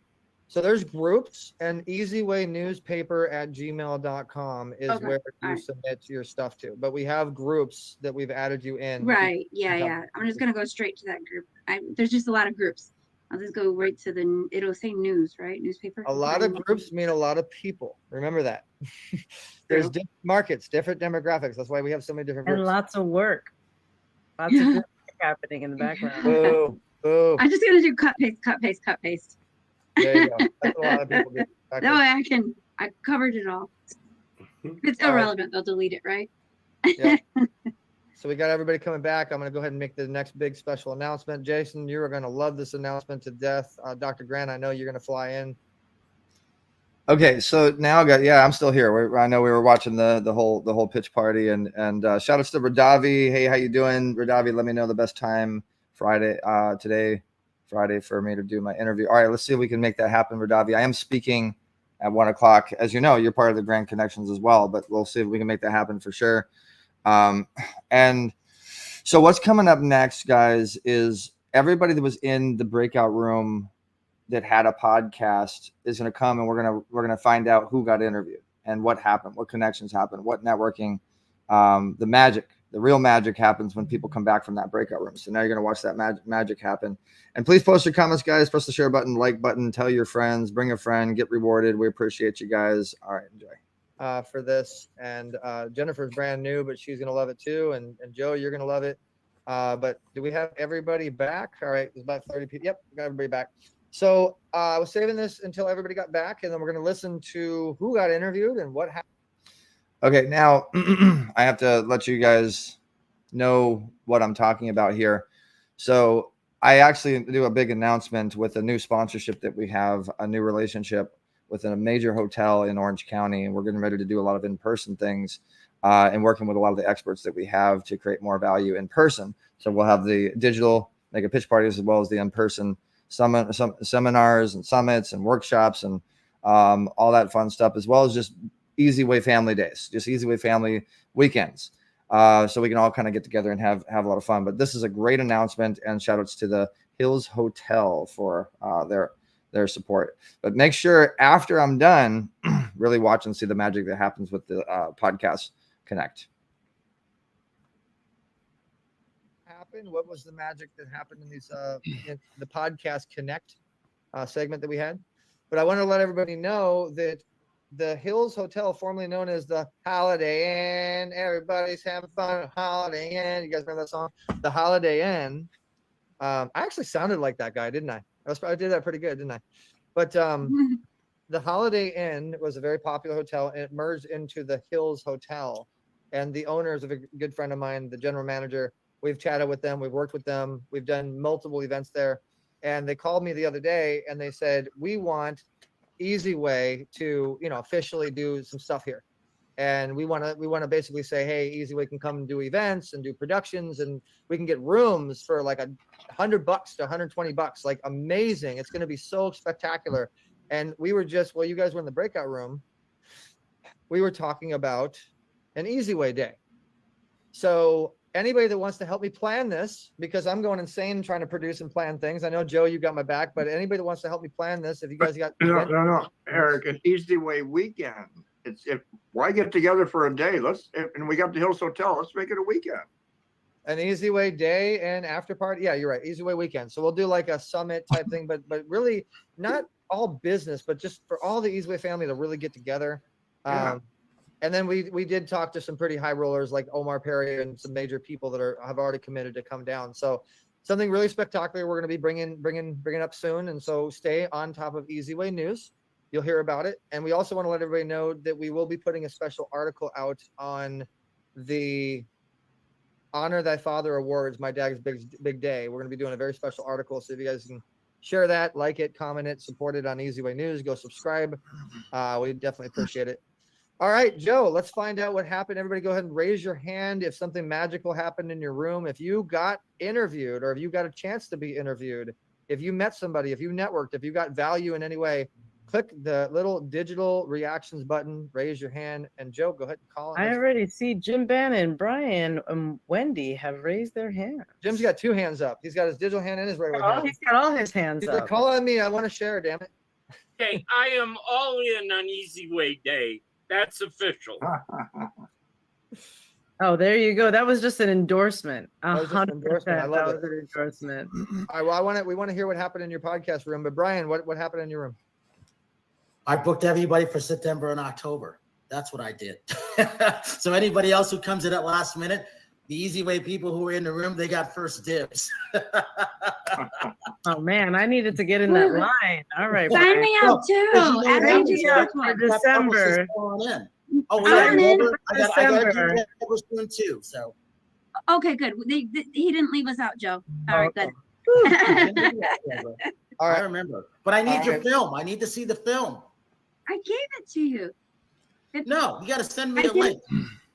So there's groups, and eZWayNewspaper@gmail.com is where you submit your stuff to. But we have groups that we've added you in. Right. Yeah. I'm just gonna go straight to that group. There's just a lot of groups. I'll just go right to the. It'll say news, right? Newspaper. A lot of groups mean a lot of people. Remember that. There's different markets, different demographics. That's why we have so many different groups. And lots of work. Lots of work happening in the background. Boo, boo. I'm just gonna do cut paste. There you go. That's what a lot of people do. That way I covered it all. If it's irrelevant, they'll delete it, right? Yeah. So we got everybody coming back. I'm going to go ahead and make the next big special announcement. Jason, you are going to love this announcement to death. Dr. Grant, I know you're going to fly in. Okay, so now I'm still here. I know we were watching the whole pitch party, and shout outs to Radavi. Hey, how you doing, Radavi? Let me know the best time Friday for me to do my interview. All right, let's see if we can make that happen, Radavi. I am speaking at 1:00. As you know, you're part of the Grand Connections as well, but we'll see if we can make that happen for sure. And so what's coming up next, guys, is everybody that was in the breakout room that had a podcast is going to come, and we're going to find out who got interviewed and what happened, what connections happened, what networking, the real magic happens when people come back from that breakout room. So now you're going to watch that magic happen. And please post your comments, guys. Press the share button, like button, tell your friends, bring a friend, get rewarded. We appreciate you guys. All right, enjoy. For this, and Jennifer's brand new, but she's gonna love it too, and Joe, you're gonna love it. But do we have everybody back? All right, there's about 30 people. Yep, we got everybody back. So I was saving this until everybody got back, and then we're gonna listen to who got interviewed and what happened. Okay, now I have to let you guys know what I'm talking about here. So I actually do a big announcement with a new sponsorship that we have, a new relationship with a major hotel in Orange County, and we're getting ready to do a lot of in-person things and working with a lot of the experts that we have to create more value in person. So we'll have the digital mega pitch parties as well as the in-person seminars and summits and workshops and all that fun stuff, as well as just eZWay family days, just eZWay family weekends. So we can all kind of get together and have a lot of fun. But this is a great announcement, and shout outs to the Hills Hotel for their support. But make sure after I'm done, really watch and see the magic that happens with the podcast Connect. What was the magic that happened in these in the podcast Connect segment that we had? But I want to let everybody know that the Hills Hotel, formerly known as the Holiday Inn, everybody's having fun at Holiday Inn. You guys remember that song? The Holiday Inn. I actually sounded like that guy, didn't I? I did that pretty good, didn't I? But the Holiday Inn was a very popular hotel, and it merged into the Hills Hotel. And the owner is a good friend of mine, the general manager. We've chatted with them. We've worked with them. We've done multiple events there. And they called me the other day, and they said, we want eZWay to, officially do some stuff here. And we want to basically say, hey, eZWay can come and do events and do productions, and we can get rooms for like $100 to $120. Like, amazing. It's going to be so spectacular. And we were just, you guys were in the breakout room. We were talking about an eZWay day. So anybody that wants to help me plan this, because I'm going insane trying to produce and plan things. I know, Joe, you got my back, but anybody that wants to help me plan this, if you guys got no, Eric, an eZWay weekend. Why get together for a day? And we got the Hills Hotel. Let's make it a weekend. An eZWay day and after party. Yeah, you're right. eZWay weekend. So we'll do like a summit type thing, but really not all business, but just for all the eZWay family to really get together. Yeah. And then we did talk to some pretty high rollers like Omar Perry and some major people that have already committed to come down. So something really spectacular we're going to be bringing up soon. And so stay on top of eZWay News. You'll hear about it. And we also want to let everybody know that we will be putting a special article out on the Honor Thy Father Awards, my dad's big day. We're going to be doing a very special article. So if you guys can share that, like it, comment it, support it on eZWay News, go subscribe. We definitely appreciate it. All right, Joe, let's find out what happened. Everybody go ahead and raise your hand if something magical happened in your room. If you got interviewed or if you got a chance to be interviewed, if you met somebody, if you networked, if you got value in any way, click the little digital reactions button, raise your hand. And Joe, go ahead and call. I already see Jim Bannon, Brian, Wendy have raised their hands. Jim's got two hands up. He's got his digital hand and his regular hand. He's got all his hands He's up. like, call on me. I want to share, damn it. Okay, I am all in on eZWay Day. That's official. Oh, there you go. That was just an endorsement. That was just an endorsement. I love that it. was an endorsement. All right, well, we want to hear what happened in your podcast room. But Brian, what happened in your room? I booked everybody for September and October. That's what I did. So anybody else who comes in at last minute, the eZWay people who are in the room, they got first dibs. Oh man, I needed to get in that line. All right, Sign me up too. Add me to your for December. Oh, I'm in for I got December. December soon too. So Okay, good. He didn't leave us out, Joe. All right, good. all right, I remember. But I need your film. I need to see the film. I gave it to you. No, you got to send me a link.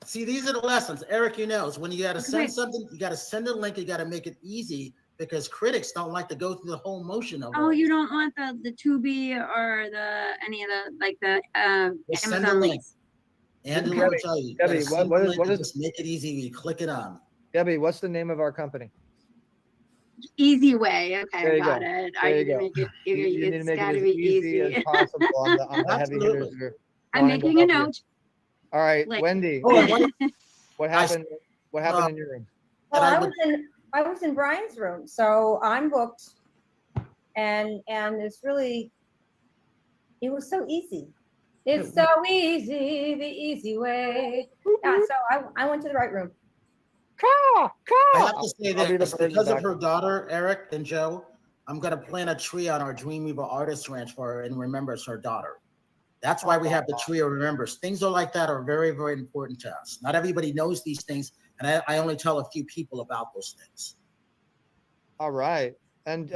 See, these are the lessons. Eric, you know, when you got to send something, you got to send a link. You got to make it easy because critics don't like to go through the whole motion of it. Oh, you don't want the Tubi or any of the Just send a Amazon link. links. And Debbie, let me tell you, Debbie, what is just make it easy. You click it on. Debbie, what's the name of our company? eZWay. Okay, There you got go. it. There you I go. make it. You need to It's make got it to as be easy as possible on the heavy hitters. who are I'm wanting to making a help you. note. All right, Like- Wendy, Oh, what happened? What happened in your room? Well, I was in Brian's room, so I'm booked, and it's really, it was so easy. It's so easy, the easy way. Yeah, so I went to the right room. I have to say I'll be the this person because of back. her daughter, Eric and Joe. I'm gonna plant a tree on our Dreamweaver Artist Ranch for her and remembers her daughter. That's why we have the tree of remembers. Things like that are very, very important to us. Not everybody knows these things, and I only tell a few people about those things. All right, and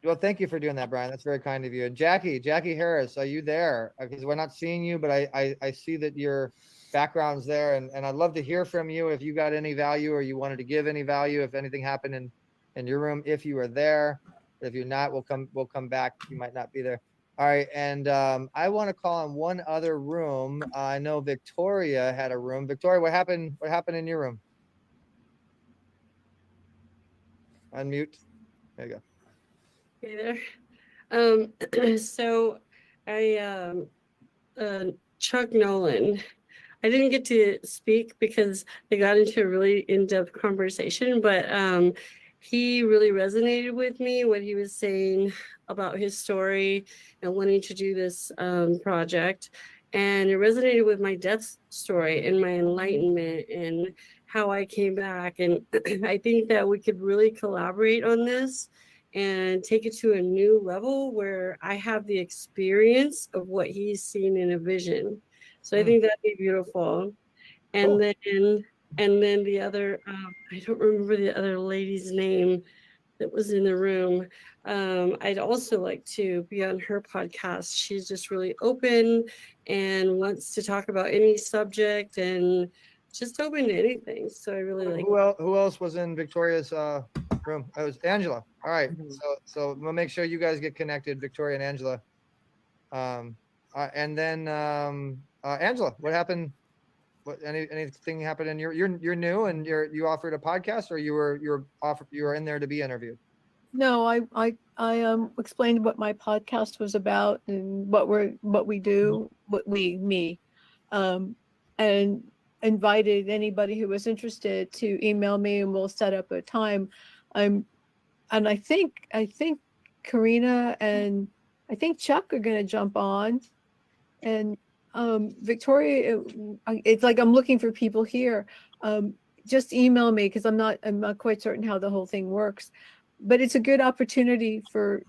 well, thank you for doing that, Brian. That's very kind of you. And Jackie Harris, are you there? Because we're not seeing you, but I see that your background's there, and I'd love to hear from you if you got any value or you wanted to give any value. If anything happened in your room, if you were there. If you're not, we'll come back. You might not be there. All right, and I want to call on one other room. I know Victoria had a room. Victoria, what happened? What happened in your room? Unmute. There you go. Hey there. So I Chuck Nolan. I didn't get to speak because they got into a really in-depth conversation, but he really resonated with me, what he was saying about his story and wanting to do this project. And it resonated with my death story and my enlightenment and how I came back. And I think that we could really collaborate on this and take it to a new level where I have the experience of what he's seen in a vision. So I think that'd be beautiful. And then the other, I don't remember the other lady's name that was in the room. I'd also like to be on her podcast. She's just really open and wants to talk about any subject and just open to anything. So I really like. Who else was in Victoria's room? It was Angela. All right, so we'll make sure you guys get connected, Victoria and Angela. And then Angela, what happened? What anything happened in you're new and you offered a podcast, or you were in there to be interviewed? No, I explained what my podcast was about and what we do, and invited anybody who was interested to email me, and we'll set up a time. And I think Karina and I think Chuck are going to jump on, and Victoria, it's like I'm looking for people here. Just email me because I'm not quite certain how the whole thing works, but it's a good opportunity for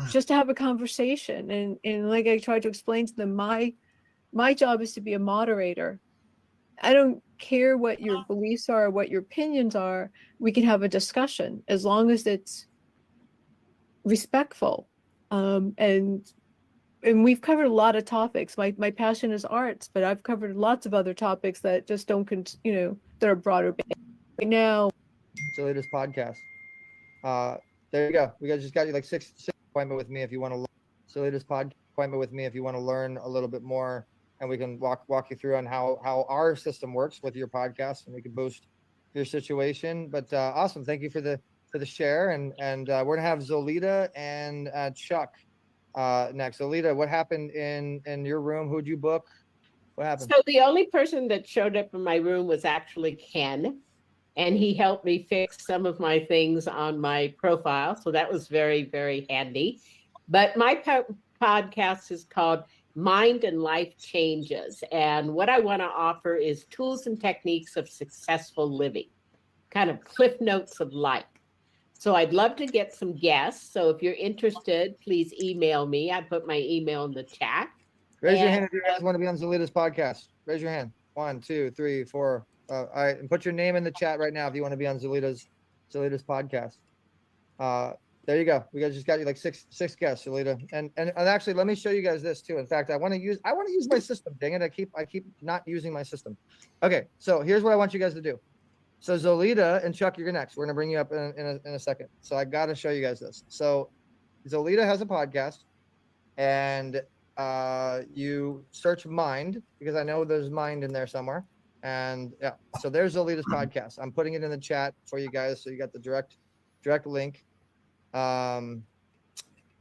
just to have a conversation. And like I tried to explain to them, my job is to be a moderator. I don't care what your beliefs are, what your opinions are. We can have a discussion as long as it's respectful, and and we've covered a lot of topics. My passion is arts, but I've covered lots of other topics that just don't, that are broader. Right now, latest podcast. There you go. We just got you like six appointment with me if you want to. Latest podcast appointment with me if you want to learn a little bit more, and we can walk you through on how our system works with your podcast, and we can boost your situation. But awesome, thank you for the share, and we're gonna have Zolita and Chuck next. Zolita, what happened in your room? Who'd you book? What happened? So the only person that showed up in my room was actually Ken, and he helped me fix some of my things on my profile. So that was very, very handy. But my podcast is called Mind and Life Changes. And what I want to offer is tools and techniques of successful living, kind of cliff notes of life. So I'd love to get some guests. So if you're interested, please email me. I put my email in the chat. Raise your hand if you guys want to be on Zolita's podcast. Raise your hand. 1, 2, 3, 4. All right, and put your name in the chat right now if you want to be on Zolita's podcast. There you go. We just got you like six guests, Zolita. And actually, let me show you guys this too. In fact, I want to use my system. Dang it, I keep not using my system. Okay, so here's what I want you guys to do. So Zolita and Chuck, you're next. We're gonna bring you up in a second. So I got to show you guys this. So Zolita has a podcast, and you search Mind, because I know there's Mind in there somewhere. And yeah, so there's Zolita's podcast. I'm putting it in the chat for you guys, so you got the direct link.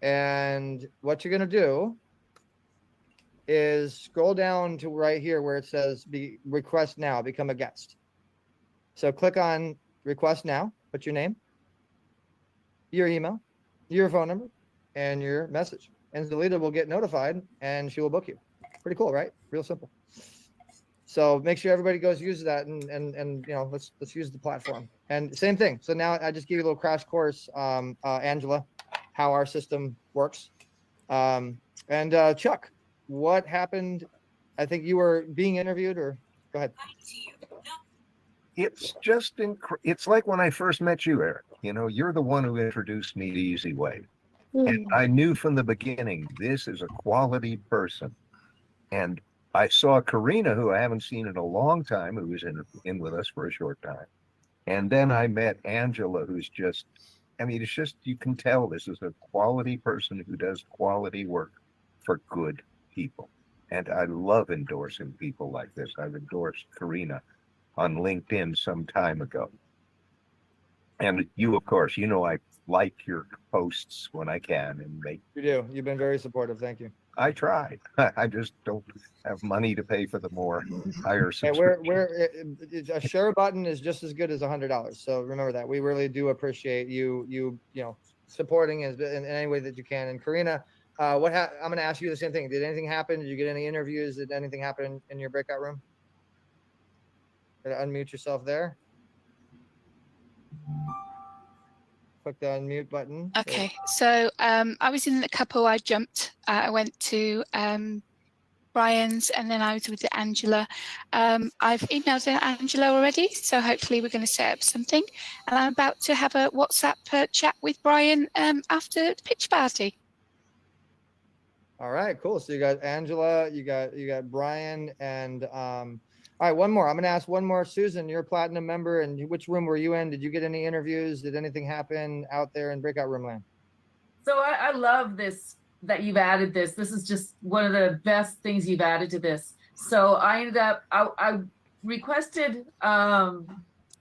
And what you're gonna do is scroll down to right here where it says request now, become a guest. So click on request now, put your name, your email, your phone number, and your message. And Zolita will get notified and she will book you. Pretty cool, right? Real simple. So make sure everybody goes use that, and let's use the platform. And same thing. So now I just give you a little crash course, Angela, how our system works. And Chuck, what happened? I think you were being interviewed, or go ahead. It's just it's like when I first met you, Eric. You're the one who introduced me to eZWay. And I knew from the beginning, this is a quality person. And I saw Karina, who I haven't seen in a long time, who was in with us for a short time. And then I met Angela, who's just, it's just, you can tell this is a quality person who does quality work for good people. And I love endorsing people like this. I've endorsed Karina on LinkedIn some time ago. And you, of course, I like your posts when I can and make. You do. You've been very supportive. Thank you. I try. I just don't have money to pay for the more higher subscription. A share button is just as good as $100. So remember that. We really do appreciate you supporting in any way that you can. And Karina, I'm going to ask you the same thing. Did anything happen? Did you get any interviews? Did anything happen in your breakout room? Unmute yourself there. Click the unmute button. Okay, so I was in a couple. I jumped. I went to Brian's, and then I was with Angela. I've emailed Angela already, so hopefully we're going to set up something. And I'm about to have a WhatsApp chat with Brian after the pitch party. All right, cool. So you got Angela, you got Brian, and all right, one more. I'm going to ask one more. Susan, you're a platinum member, and which room were you in? Did you get any interviews? Did anything happen out there in breakout room land? So I love this, that you've added this. This is just one of the best things you've added to this. So I ended up, I requested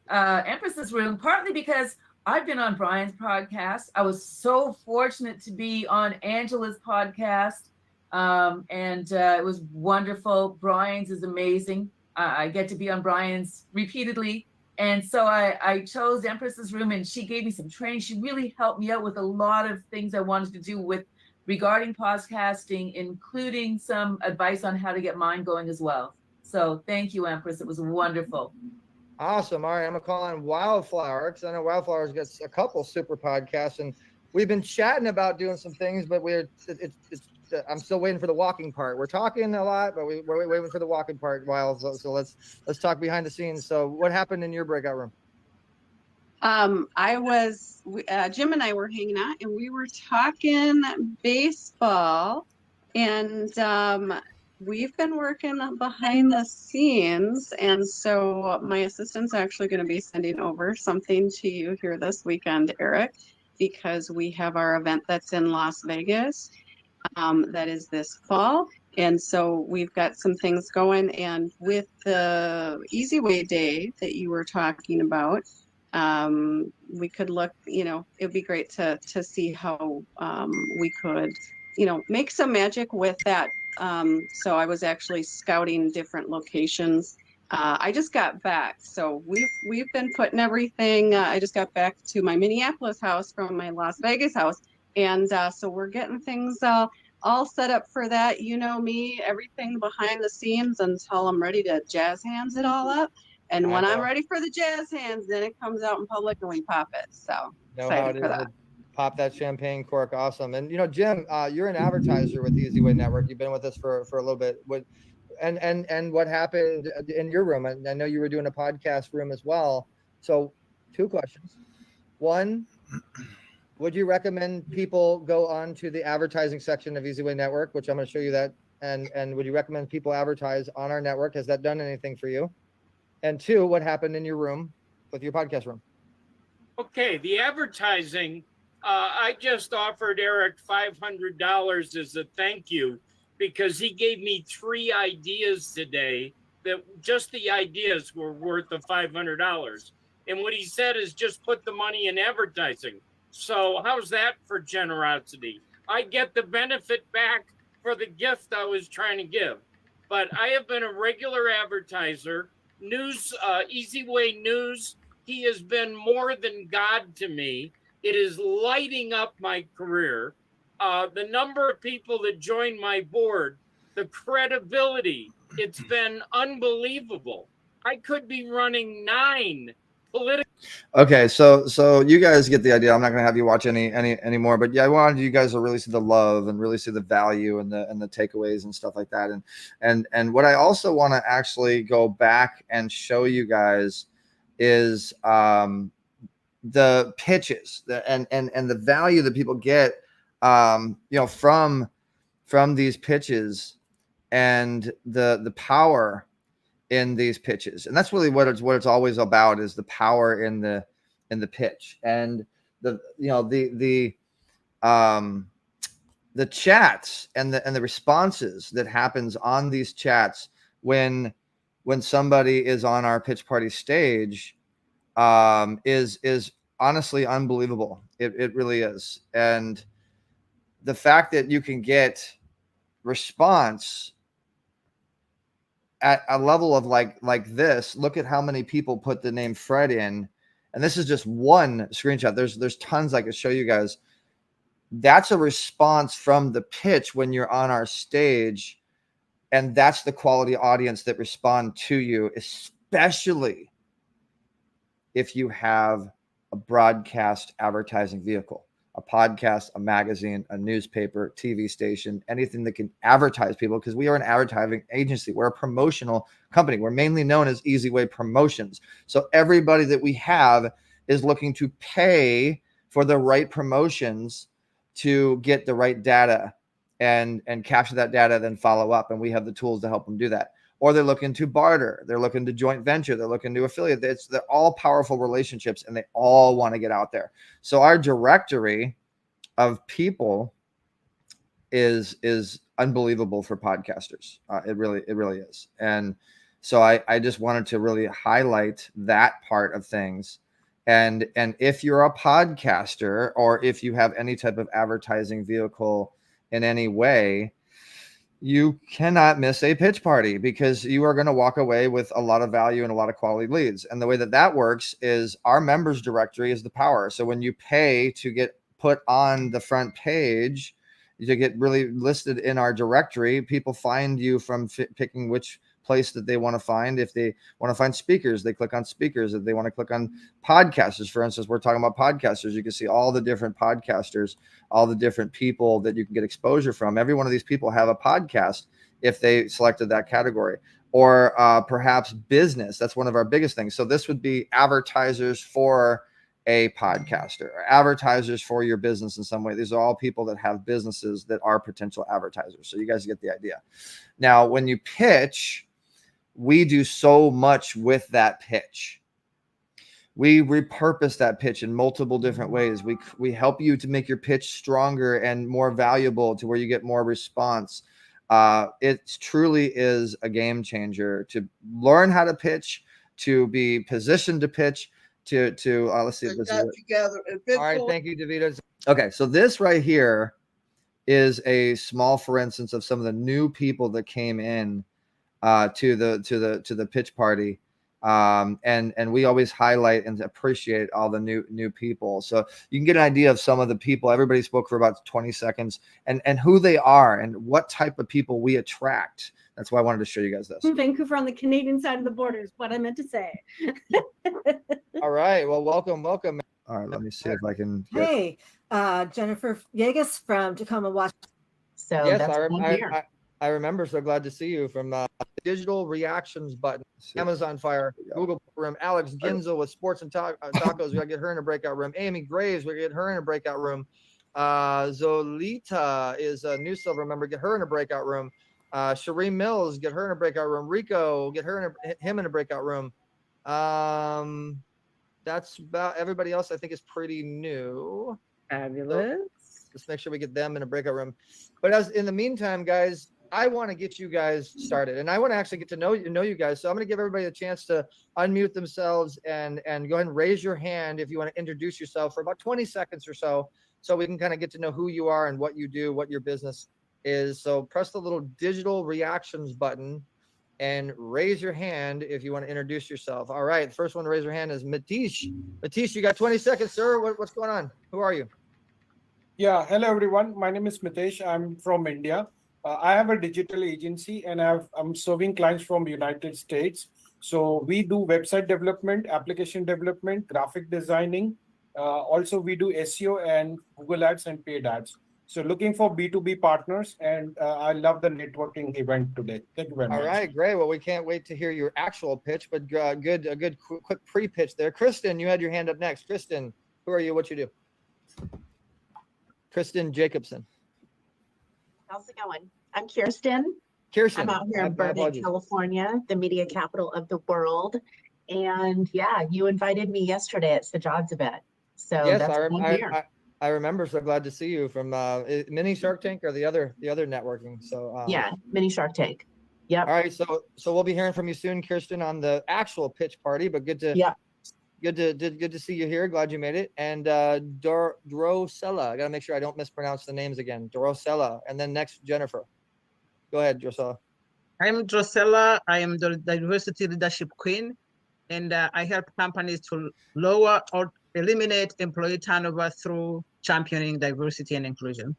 Empress's room, partly because I've been on Brian's podcast. I was so fortunate to be on Angela's podcast, and it was wonderful. Brian's is amazing. I get to be on Brian's repeatedly. And so I chose Empress's room, and she gave me some training. She really helped me out with a lot of things I wanted to do regarding podcasting, including some advice on how to get mine going as well. So thank you, Empress. It was wonderful. Awesome. All right, I'm gonna call on Wildflower, because I know Wildflower's got a couple super podcasts, and we've been chatting about doing some things, but I'm still waiting for the walking part. We're talking a lot, but we're waiting for the walking part. So let's talk behind the scenes. So what happened in your breakout room? Jim and I were hanging out, and we were talking baseball, And we've been working behind the scenes. And so my assistant's actually going to be sending over something to you here this weekend, Eric, because we have our event that's in Las Vegas. That is this fall. And so we've got some things going. And with the eZWay Day that you were talking about, we could look, it'd be great to see how we could, make some magic with that. So I was actually scouting different locations. I just got back, so we've been putting everything. I just got back to my Minneapolis house from my Las Vegas house, and so we're getting things all set up for that. You know me, everything behind the scenes until I'm ready to jazz hands it all up. And when I'm ready for the jazz hands, then it comes out in public and we pop it. So Know how it excited for is that. to pop that champagne cork. Awesome. And Jim, you're an advertiser with the eZWay Network. You've been with us for a little bit. And what happened in your room? I know you were doing a podcast room as well. So 2 questions. One, would you recommend people go on to the advertising section of eZWay Network, which I'm going to show you that? And would you recommend people advertise on our network? Has that done anything for you? And 2, what happened in your room with your podcast room? Okay, the advertising, I just offered Eric $500 as a thank you because he gave me 3 ideas today that just the ideas were worth the $500. And what he said is just put the money in advertising. So how's that for generosity? I get the benefit back for the gift I was trying to give. But I have been a regular advertiser, news, eZWay News. He has been more than God to me. It is lighting up my career. The number of people that join my board, the credibility, it's been unbelievable. I could be running 9 political. Okay, so you guys get the idea. I'm not going to have you watch any more, but yeah, I wanted you guys to really see the love and really see the value and the takeaways and stuff like that. And what I also want to actually go back and show you guys is the pitches and the value that people get from these pitches and the power in these pitches. And that's really what it's always about, is the power in the pitch. And the chats and the responses that happens on these chats when somebody is on our pitch party stage is honestly unbelievable. It really is. And the fact that you can get response at a level of like this, look at how many people put the name Fred in. And this is just one screenshot. There's tons I could show you guys. That's a response from the pitch when you're on our stage. And that's the quality audience that respond to you, especially if you have a broadcast advertising vehicle, a podcast, a magazine, a newspaper, TV station, anything that can advertise people, because we are an advertising agency. We're a promotional company. We're mainly known as eZWay Promotions. So everybody that we have is looking to pay for the right promotions to get the right data and capture that data, then follow up. And we have the tools to help them do that. Or they're looking to barter, they're looking to joint venture, they're looking to affiliate. They're all powerful relationships, and they all want to get out there. So our directory of people is unbelievable for podcasters. It really is. And so I just wanted to really highlight that part of things. And if you're a podcaster, or if you have any type of advertising vehicle in any way, you cannot miss a pitch party, because you are going to walk away with a lot of value and a lot of quality leads. And the way that works is our members directory is the power. So when you pay to get put on the front page, to get really listed in our directory, people find you from picking which place that they want to find. If they want to find speakers, they click on speakers. If they want to click on podcasters, for instance, we're talking about podcasters. You can see all the different podcasters, all the different people that you can get exposure from. Every one of these people have a podcast if they selected that category. Or perhaps business. That's one of our biggest things. So this would be advertisers for a podcaster or advertisers for your business in some way. These are all people that have businesses that are potential advertisers. So you guys get the idea. Now, when you pitch, we do so much with that pitch. We repurpose that pitch in multiple different ways. We help you to make your pitch stronger and more valuable to where you get more response. It truly is a game changer to learn how to pitch, to be positioned to pitch, to let's see if this is it. All right, thank you, Davida. Okay, so this right here is a small for instance of some of the new people that came in to the pitch party. And we always highlight and appreciate all the new people. So you can get an idea of some of the people. Everybody spoke for about 20 seconds and who they are and what type of people we attract. That's why I wanted to show you guys this. Vancouver on the Canadian side of the border is what I meant to say. All right. Well, welcome. All right. Let me see if I can get... Hey, Jennifer Yegas from Tacoma, Washington. So yes, that's I remember. So glad to see you from digital reactions button. Amazon Fire, Google Room, Alex Ginzel with Sports and Tacos. We got to get her in a breakout room. Amy Graves, we got to get her in a breakout room. Zolita is a new silver member. Get her in a breakout room. Sheree Mills, get her in a breakout room. Rico, get him in a breakout room. That's about everybody else. I think is pretty new. Fabulous. So just make sure we get them in a breakout room. But as in the meantime, guys, I want to get you guys started, and I want to actually get to know you guys. So I'm going to give everybody a chance to unmute themselves and go ahead and raise your hand if you want to introduce yourself for about 20 seconds or so we can kind of get to know who you are and what you do, what your business is. So press the little digital reactions button and raise your hand if you want to introduce yourself. All right, the first one to raise your hand is Matish. Matish, you got 20 seconds, sir. What's going on? Who are you? Yeah, hello everyone. My name is Mitesh. I'm from India. I have a digital agency and I'm serving clients from United States. So we do website development, application development, graphic designing. Also, we do SEO and Google Ads and paid ads. So looking for B2B partners, and I love the networking event today. Thank you very much. All right, great. Well, we can't wait to hear your actual pitch, but a good quick pre-pitch there. Kristen, you had your hand up next. Kristen, who are you? What you do? Kristen Jacobson. How's it going? I'm Kirsten. Kirsten. I'm out here in Burbank, California, the media capital of the world. And yeah, you invited me yesterday at Sajad's event. So yes, that's why I'm here. I remember. So glad to see you from Mini Shark Tank or the other networking. So yeah, Mini Shark Tank. Yeah. All right. So we'll be hearing from you soon, Kirsten, on the actual pitch party. But good to see you here. Glad you made it. And Drosella. I gotta make sure I don't mispronounce the names again. Drosella. And then next, Jennifer. Go ahead, Drosella. I'm Drosella. I am the diversity leadership queen, and I help companies to lower or eliminate employee turnover through championing diversity and inclusion.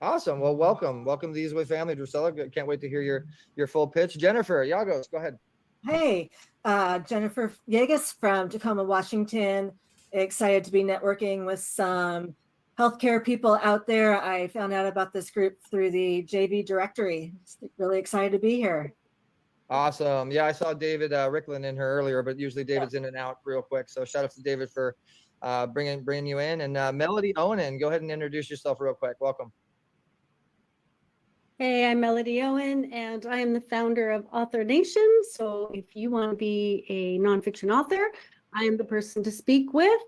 Awesome. Well, welcome to the eZWay family, Drusilla. Can't wait to hear your full pitch. Jennifer Yagos, go ahead. Hey, Jennifer Yegas from Tacoma, Washington. Excited to be networking with some healthcare people out there. I found out about this group through the JV directory. Really excited to be here. Awesome. Yeah, I saw David Ricklin in here earlier, but usually David's in and out real quick. So shout out to David for bringing you in. And Melody Owen, go ahead and introduce yourself real quick. Welcome. Hey, I'm Melody Owen, and I am the founder of Author Nation. So if you want to be a nonfiction author, I am the person to speak with.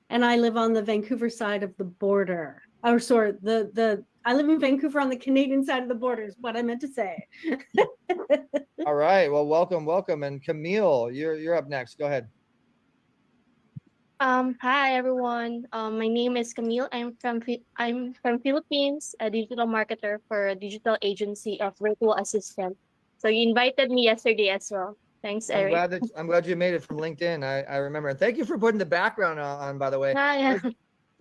And I live on the Vancouver side of the border. Or sorry, I live in Vancouver on the Canadian side of the border is what I meant to say. All right. Well, welcome. And Camille, you're up next. Go ahead. Hi everyone. My name is Camille. I'm from Philippines, a digital marketer for a digital agency of virtual assistant. So you invited me yesterday as well. Thanks, Eric. I'm glad you made it from LinkedIn. I remember. And thank you for putting the background on, by the way. Yeah.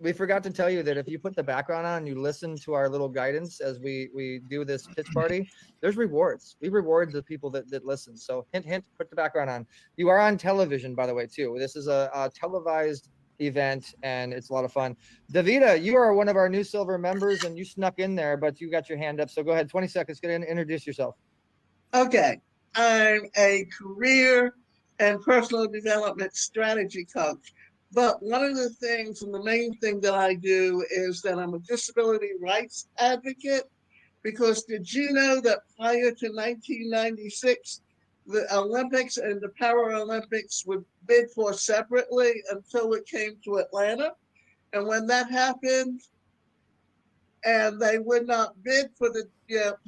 We forgot to tell you that if you put the background on and you listen to our little guidance as we do this pitch party, there's rewards. We reward the people that listen. So hint, put the background on. You are on television, by the way, too. This is a televised event and it's a lot of fun. Davida, you are one of our new silver members and you snuck in there, but you got your hand up. So go ahead, 20 seconds, get in, introduce yourself. Okay, I'm a career and personal development strategy coach But one of the things, and the main thing that I do, is that I'm a disability rights advocate. Because did you know that prior to 1996, the Olympics and the Paralympics would bid for separately until it came to Atlanta? And when that happened, and they would not bid for the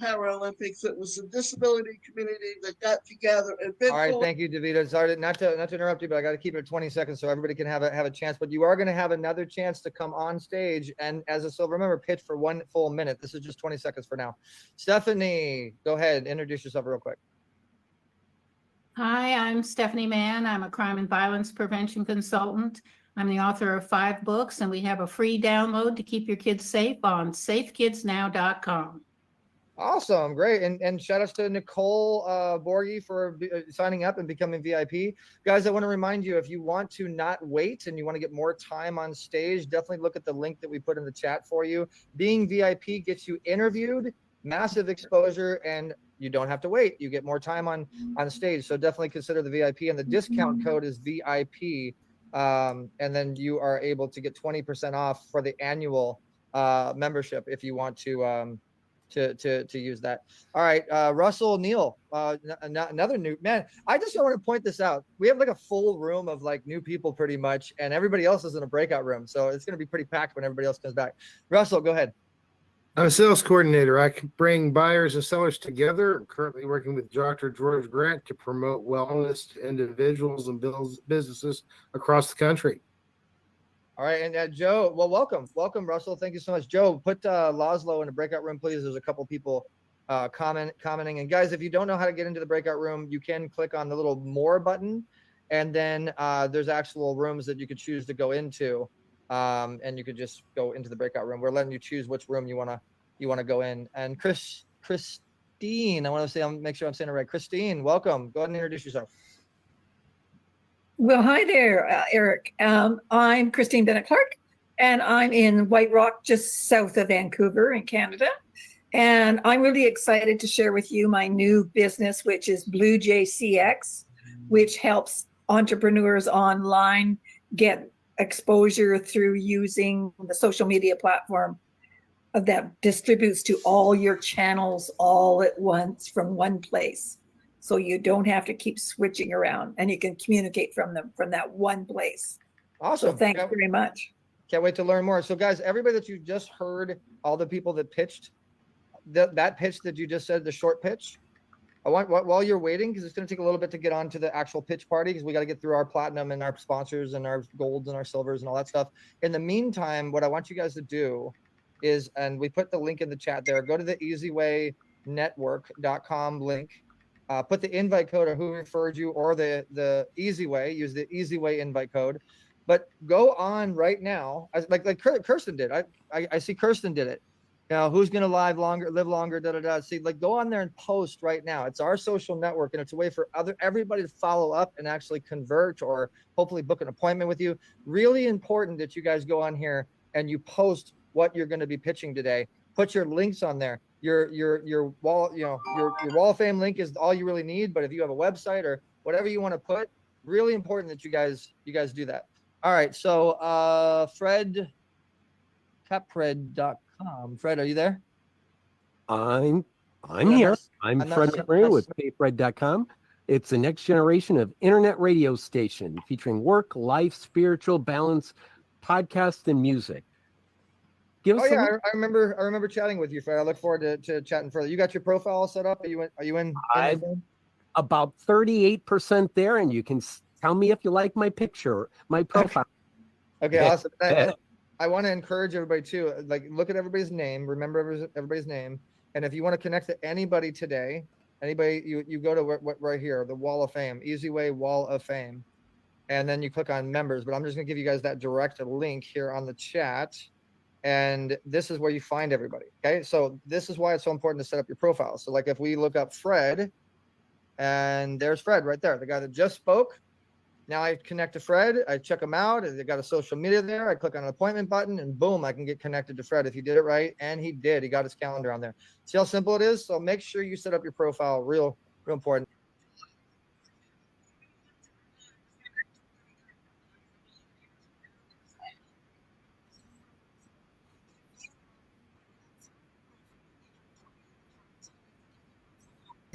Paralympics, it was the disability community that got together and bid All right, for. thank you, Davida. Sorry, not to interrupt you, but I got to keep it at 20 seconds so everybody can have a chance. But you are going to have another chance to come on stage and as a silver member pitch for 1 full minute. This is just 20 seconds for now. Stephanie, go ahead, introduce yourself real quick. Hi, I'm Stephanie Mann. I'm a crime and violence prevention consultant. I'm the author of 5 books, and we have a free download to keep your kids safe on safekidsnow.com. Awesome, great, and shout outs to Nicole Borgie for signing up and becoming VIP. Guys, I want to remind you, if you want to not wait and you want to get more time on stage, definitely look at the link that we put in the chat for you. Being VIP gets you interviewed, massive exposure, and you don't have to wait. You get more time on stage, so definitely consider the VIP, and the discount code is VIP. And then you are able to get 20% off for the annual membership if you want to use that. All right, Russell Neal, another new man. I just want to point this out. We have like a full room of like new people pretty much, and everybody else is in a breakout room, so it's going to be pretty packed when everybody else comes back. Russell, go ahead. I'm a sales coordinator. I can bring buyers and sellers together. I'm currently working with Dr. George Grant to promote wellness to individuals and businesses across the country. All right, and Joe, well, welcome, Russell. Thank you so much, Joe. Put Laszlo in the breakout room, please. There's a couple people commenting. And guys, if you don't know how to get into the breakout room, you can click on the little more button, and then there's actual rooms that you could choose to go into. And you could just go into the breakout room. We're letting you choose which room you wanna go in. And Christine, I want to say, make sure I'm saying it right. Christine, welcome. Go ahead and introduce yourself. Well, hi there, Eric. I'm Christine Bennett Clark, and I'm in White Rock, just south of Vancouver in Canada. And I'm really excited to share with you my new business, which is Blue Jay CX, which helps entrepreneurs online get exposure through using the social media platform that distributes to all your channels all at once from one place. So you don't have to keep switching around, and you can communicate from that one place. Awesome. So thanks very much. Can't wait to learn more. So guys, everybody that you just heard, all the people that pitched, that pitch that you just said, the short pitch, I want, while you're waiting, because it's going to take a little bit to get on to the actual pitch party, because we got to get through our platinum and our sponsors and our golds and our silvers and all that stuff. In the meantime, what I want you guys to do is, and we put the link in the chat there, go to the eZWayNetwork.com link, put the invite code or who referred you, or the eZWay, use the eZWay invite code. But go on right now, like Kirsten did. I see Kirsten did it. You know, who's going to live longer, live longer, See, like, go on there and post right now. It's our social network, and it's a way for everybody to follow up and actually convert or hopefully book an appointment with you. Really important that you guys go on here and you post what you're going to be pitching today. Put your links on there. Your wall, your wall of fame link is all you really need. But if you have a website or whatever you want to put, really important that you guys do that. All right. So Fred Capred.com. Fred, are you there? I'm here. I'm Fred Marie with PayFred.com. It's the next generation of internet radio station featuring work, life, spiritual balance, podcasts, and music. Give us I remember chatting with you, Fred. I look forward to chatting further. You got your profile set up? Are you in? I'm about 38% there, and you can tell me if you like my picture, my profile. Okay, awesome. I want to encourage everybody too, like, look at everybody's name, remember everybody's name. And if you want to connect to anybody today, you go to right here, the Wall of Fame, eZWay Wall of Fame. And then you click on members, but I'm just gonna give you guys that direct link here on the chat. And this is where you find everybody. Okay. So this is why it's so important to set up your profile. So like if we look up Fred, and there's Fred right there, the guy that just spoke. Now I connect to Fred, I check him out, and they got a social media there. I click on an appointment button, and boom, I can get connected to Fred if he did it right. And he did. He got his calendar on there. See how simple it is? So make sure you set up your profile. Real important.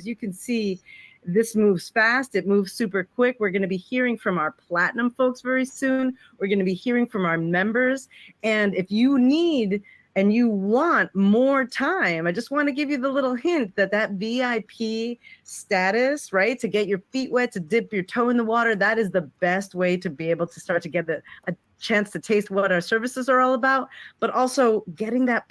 you can see, this moves fast. It moves super quick. We're going to be hearing from our platinum folks very soon. We're going to be hearing from our members. And if you need and you want more time, I just want to give you the little hint that that VIP status, right, to get your feet wet, to dip your toe in the water, that is the best way to be able to start to get a chance to taste what our services are all about. But also getting that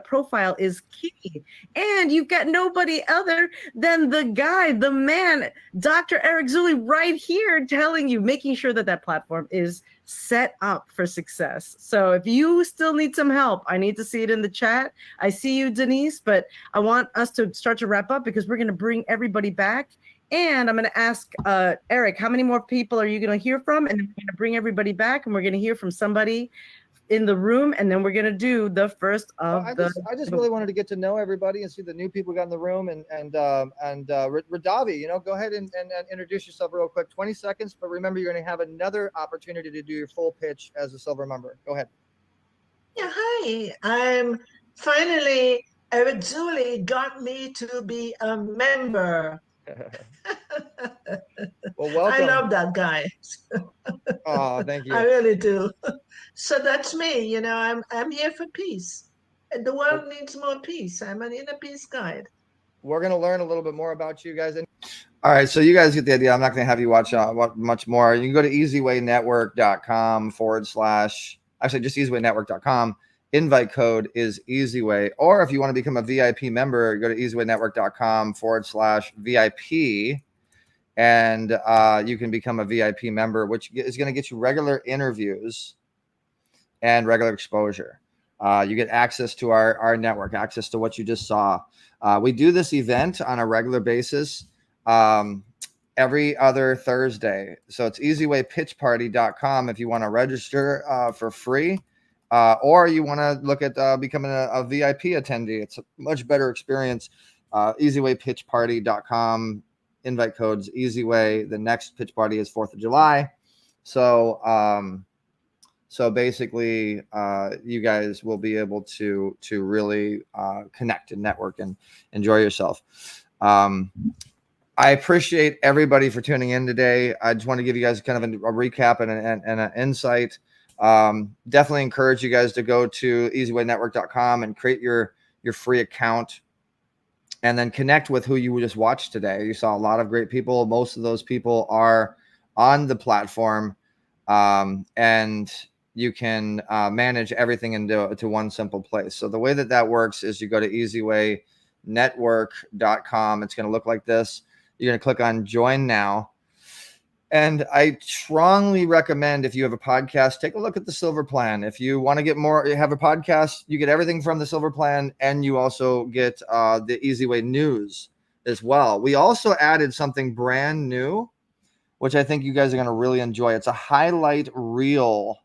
profile is key. And you've got nobody other than the guy, the man, Dr. Eric Zuley, right here telling you, making sure that that platform is set up for success. So if you still need some help, I need to see it in the chat. I see you, Denise, but I want us to start to wrap up because we're going to bring everybody back. And I'm going to ask Eric, how many more people are you going to hear from? And then we're going to bring everybody back and we're going to hear from somebody in the room, and then we're gonna do the first of I just really wanted to get to know everybody and see the new people got in the room, and Radavi, you know, go ahead and introduce yourself real quick, 20 seconds, but remember you're going to have another opportunity to do your full pitch as a silver member. Go ahead. Yeah, hi. I'm finally, Eric Zuley got me to be a member. Well, welcome. I love that guy. Oh, thank you. I really do. So that's me. You know, I'm here for peace. And the world needs more peace. I'm an inner peace guide. We're going to learn a little bit more about you guys. All right, so you guys get the idea. I'm not going to have you watch much more. You can go to eZWayNetwork.com / actually just eZWayNetwork.com. Invite code is eZWay. Or if you want to become a VIP member, go to eZWayNetwork.com / VIP. And you can become a VIP member, which is going to get you regular interviews and regular exposure. You get access to our network, access to what you just saw. We do this event on a regular basis every other Thursday. So it's eZWayPitchParty.com if you want to register for free, or you want to look at becoming a VIP attendee. It's a much better experience. eZWayPitchParty.com. Invite codes eZWay. The next pitch party is 4th of July. So basically, you guys will be able to really connect and network and enjoy yourself. I appreciate everybody for tuning in today. I just want to give you guys kind of a recap and an insight. Definitely encourage you guys to go to eZWayNetwork.com and create your free account. And then connect with who you just watched today. You saw a lot of great people. Most of those people are on the platform, and you can manage everything into one simple place. So the way that works is you go to eZWayNetwork.com. It's going to look like this. You're going to click on Join Now. And I strongly recommend, if you have a podcast, take a look at the Silver Plan. If you want to get more, you have a podcast, you get everything from the Silver Plan, and you also get the eZWay news as well. We also added something brand new, which I think you guys are going to really enjoy. It's a highlight reel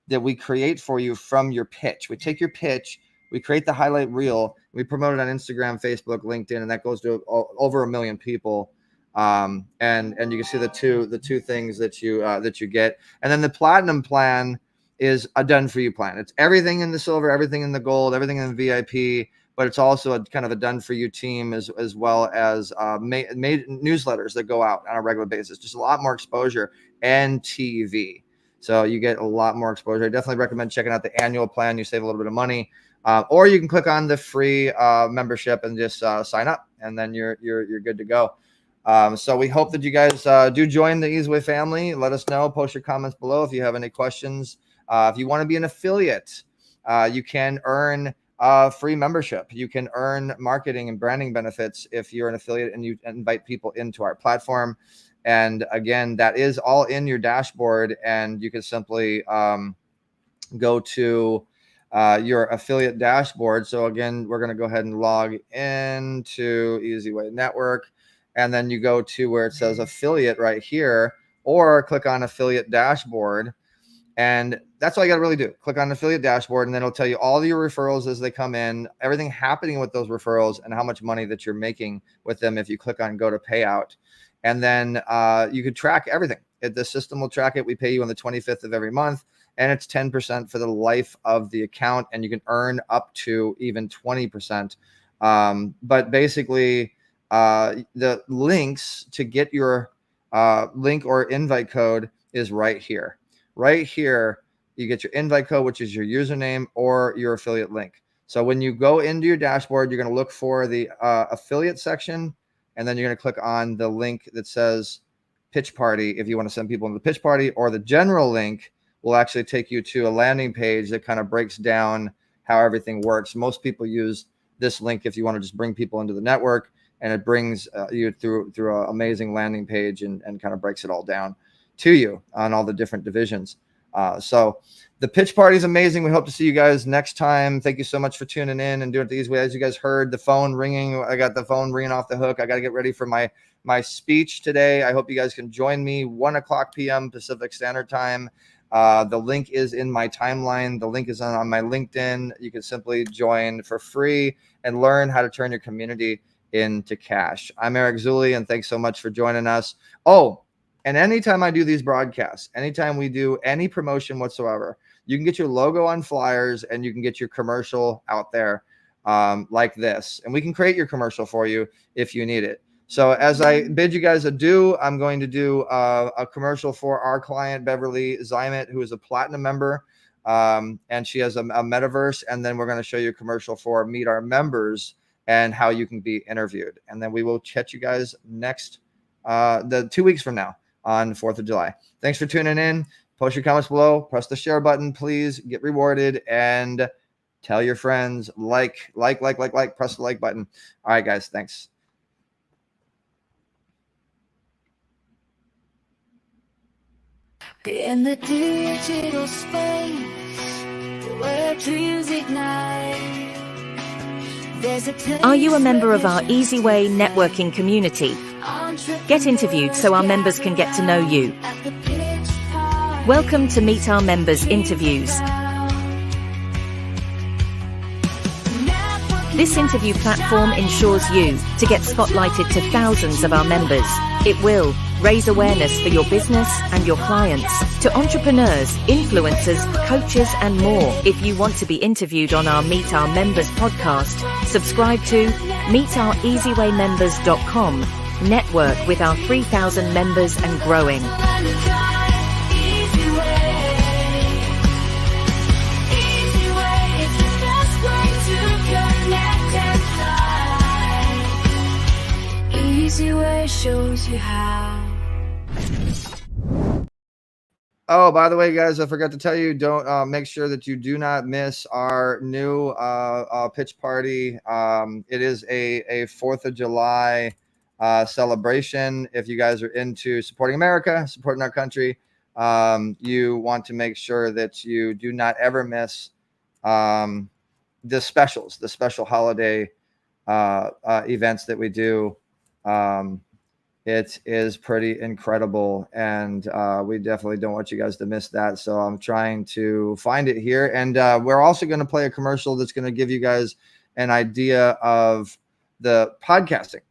that we create for you from your pitch. We take your pitch, we create the highlight reel, we promote it on Instagram, Facebook, LinkedIn, and that goes to over 1 million people. And you can see the two things that you get. And then the platinum plan is a done for you plan. It's everything in the silver, everything in the gold, everything in the VIP, but it's also a kind of a done for you team as well as made newsletters that go out on a regular basis. Just a lot more exposure and TV. So you get a lot more exposure. I definitely recommend checking out the annual plan. You save a little bit of money, or you can click on the free membership and just sign up, and then you're good to go. So we hope that you guys do join the eZWay family. Let us know. Post your comments below if you have any questions. If you want to be an affiliate, you can earn free membership. You can earn marketing and branding benefits if you're an affiliate and you invite people into our platform. And again, that is all in your dashboard, and you can simply go to your affiliate dashboard. So again, we're going to go ahead and log into eZWay Network. And then you go to where it says affiliate right here, or click on affiliate dashboard. And that's all you got to really do. Click on affiliate dashboard, and then it'll tell you all your referrals as they come in, everything happening with those referrals, and how much money that you're making with them if you click on go to payout. And then you could track everything. The system will track it. We pay you on the 25th of every month, and it's 10% for the life of the account, and you can earn up to even 20%. But basically, the links to get your link or invite code is right here. Right here, you get your invite code, which is your username or your affiliate link. So when you go into your dashboard, you're going to look for the affiliate section, and then you're going to click on the link that says pitch party if you want to send people into the pitch party, or the general link will actually take you to a landing page that kind of breaks down how everything works. Most people use this link if you want to just bring people into the network, and it brings you through an amazing landing page and kind of breaks it all down to you on all the different divisions. So the pitch party is amazing. We hope to see you guys next time. Thank you so much for tuning in and doing it the eZWay. As you guys heard, the phone ringing. I got the phone ringing off the hook. I got to get ready for my speech today. I hope you guys can join me 1:00 p.m. Pacific Standard Time. The link is in my timeline. The link is on my LinkedIn. You can simply join for free and learn how to turn your community into cash. I'm Eric Zuley, and thanks so much for joining us. Oh, and anytime I do these broadcasts, anytime we do any promotion whatsoever, you can get your logo on flyers and you can get your commercial out there like this. And we can create your commercial for you if you need it. So as I bid you guys adieu, I'm going to do a commercial for our client, Beverly Zymet, who is a platinum member. And she has a metaverse. And then we're going to show you a commercial for Meet Our Members and how you can be interviewed. And then we will catch you guys next, 2 weeks from now on 4th of July. Thanks for tuning in. Post your comments below. Press the share button, please. Get rewarded and tell your friends. Like. Press the like button. All right, guys. Thanks. In the digital space, where dreams ignite. Are you a member of our eZWay networking community? Get interviewed so our members can get to know you. Welcome to Meet Our Members interviews. This interview platform ensures you to get spotlighted to thousands of our members. It will raise awareness for your business and your clients to entrepreneurs, influencers, coaches, and more. If you want to be interviewed on our Meet Our Members podcast, subscribe to meetourezwaymembers.com. Network with our 3,000 members and growing. eZWay shows you how. Oh, by the way, guys, I forgot to tell you, don't make sure that you do not miss our new pitch party. It is a 4th of July celebration. If you guys are into supporting America, supporting our country, you want to make sure that you do not ever miss the special holiday events that we do. It is pretty incredible, and we definitely don't want you guys to miss that. So I'm trying to find it here, and we're also going to play a commercial that's going to give you guys an idea of the podcasting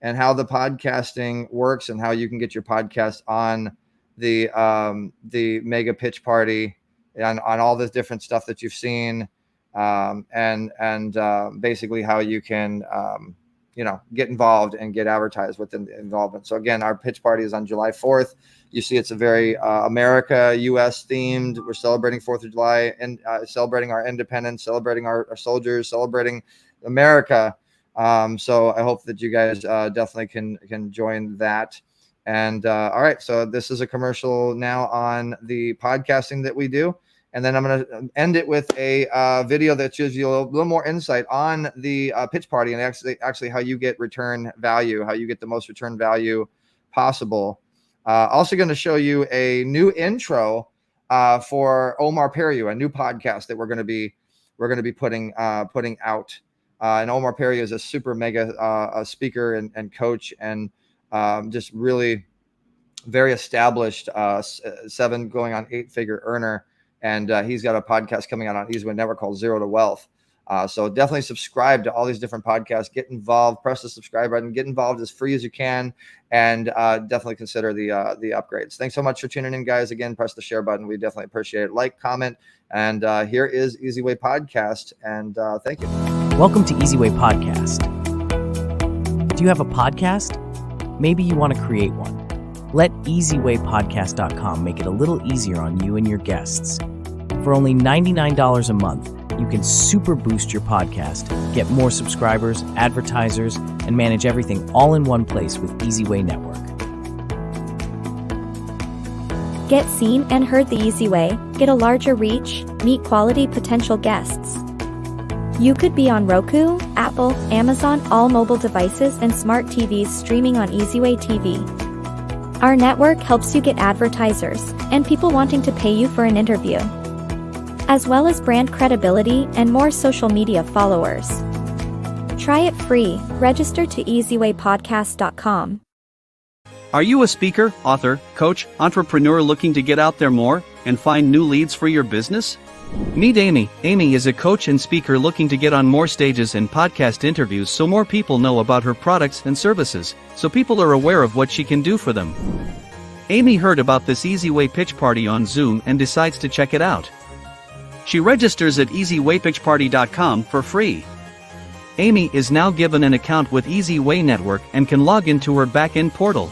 and how the podcasting works and how you can get your podcast on the mega pitch party and on all this different stuff that you've seen, and basically how you can get involved and get advertised within the involvement. So again, our pitch party is on July 4th. You see, it's a very America, U.S. themed. We're celebrating 4th of July and celebrating our independence, celebrating our soldiers, celebrating America. So I hope that you guys definitely can join that. And all right, so this is a commercial now on the podcasting that we do. And then I'm going to end it with a video that gives you a little more insight on the pitch party and actually how you get return value, how you get the most return value possible. Also going to show you a new intro for Omar Periu, a new podcast that we're going to be putting out. And Omar Periu is a super mega speaker and coach, and just really very established 7 going on 8-figure earner. And he's got a podcast coming out on eZWay Network called Zero to Wealth. So definitely subscribe to all these different podcasts. Get involved. Press the subscribe button. Get involved as free as you can, and definitely consider the upgrades. Thanks so much for tuning in, guys. Again, press the share button. We definitely appreciate it. Like, comment, and here is eZWay Podcast. And thank you. Welcome to eZWay Podcast. Do you have a podcast? Maybe you want to create one. Let eZWayPodcast.com make it a little easier on you and your guests. For only $99 a month, you can super boost your podcast, get more subscribers, advertisers, and manage everything all in one place with eZWay Network. Get seen and heard the easy way, get a larger reach, meet quality potential guests. You could be on Roku, Apple, Amazon, all mobile devices and smart TVs streaming on eZWay TV. Our network helps you get advertisers and people wanting to pay you for an interview, as well as brand credibility and more social media followers. Try it free. Register to eZWayPodcast.com. Are you a speaker, author, coach, entrepreneur looking to get out there more and find new leads for your business? Meet Amy. Amy is a coach and speaker looking to get on more stages and podcast interviews so more people know about her products and services, so people are aware of what she can do for them. Amy heard about this eZWay pitch party on Zoom and decides to check it out. She registers at eZWayPitchParty.com for free. Amy is now given an account with eZWay Network and can log into her back-end portal.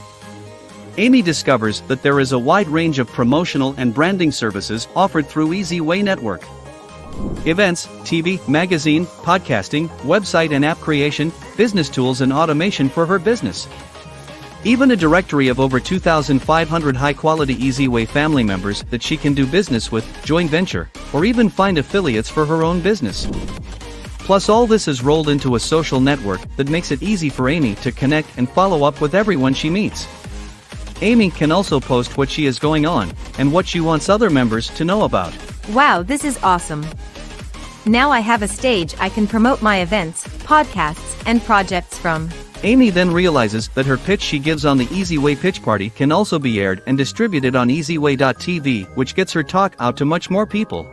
Amy discovers that there is a wide range of promotional and branding services offered through eZWay Network. Events, TV, magazine, podcasting, website and app creation, business tools and automation for her business. Even a directory of over 2,500 high-quality eZWay family members that she can do business with, joint venture, or even find affiliates for her own business. Plus all this is rolled into a social network that makes it easy for Amy to connect and follow up with everyone she meets. Amy can also post what she has going on and what she wants other members to know about. Wow, this is awesome. Now I have a stage I can promote my events, podcasts, and projects from. Amy then realizes that her pitch she gives on the eZWay Pitch Party can also be aired and distributed on eZWay.tv, which gets her talk out to much more people.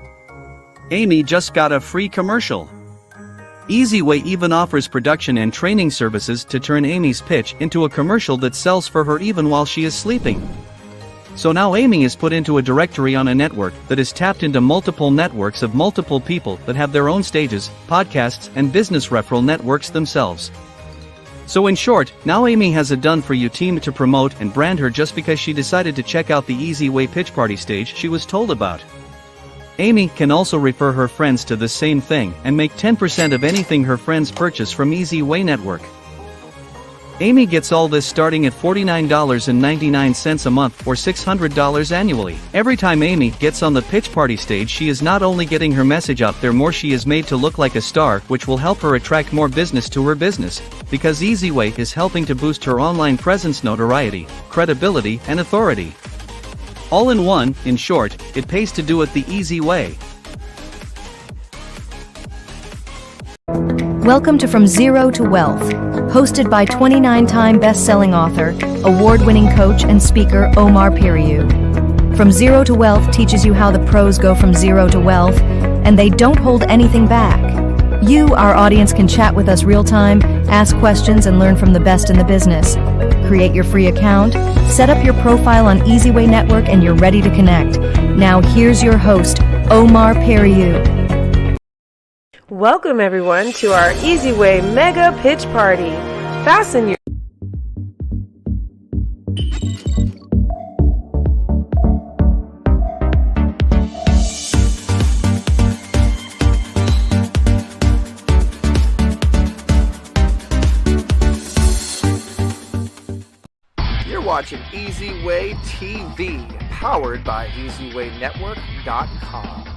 Amy just got a free commercial. eZWay even offers production and training services to turn Amy's pitch into a commercial that sells for her even while she is sleeping. So now Amy is put into a directory on a network that is tapped into multiple networks of multiple people that have their own stages, podcasts, and business referral networks themselves. So in short, now Amy has a done-for-you team to promote and brand her just because she decided to check out the eZWay Pitch Party stage she was told about. Amy can also refer her friends to the same thing and make 10% of anything her friends purchase from eZWay Network. Amy gets all this starting at $49.99 a month or $600 annually. Every time Amy gets on the pitch party stage, she is not only getting her message out there more, she is made to look like a star, which will help her attract more business to her business, because eZWay is helping to boost her online presence, notoriety, credibility, and authority. All in one, in short, it pays to do it the easy way. Welcome to From Zero to Wealth, hosted by 29-time best-selling author, award-winning coach and speaker Omar Piriou. From Zero to Wealth teaches you how the pros go from zero to wealth, and they don't hold anything back. You, our audience, can chat with us real-time, ask questions, and learn from the best in the business. Create your free account, set up your profile on eZWay Network, and you're ready to connect. Now here's your host, Omar Piriou. Welcome everyone to our eZWay Mega Pitch Party. Fasten your watching eZWay TV, powered by eZWayNetwork.com.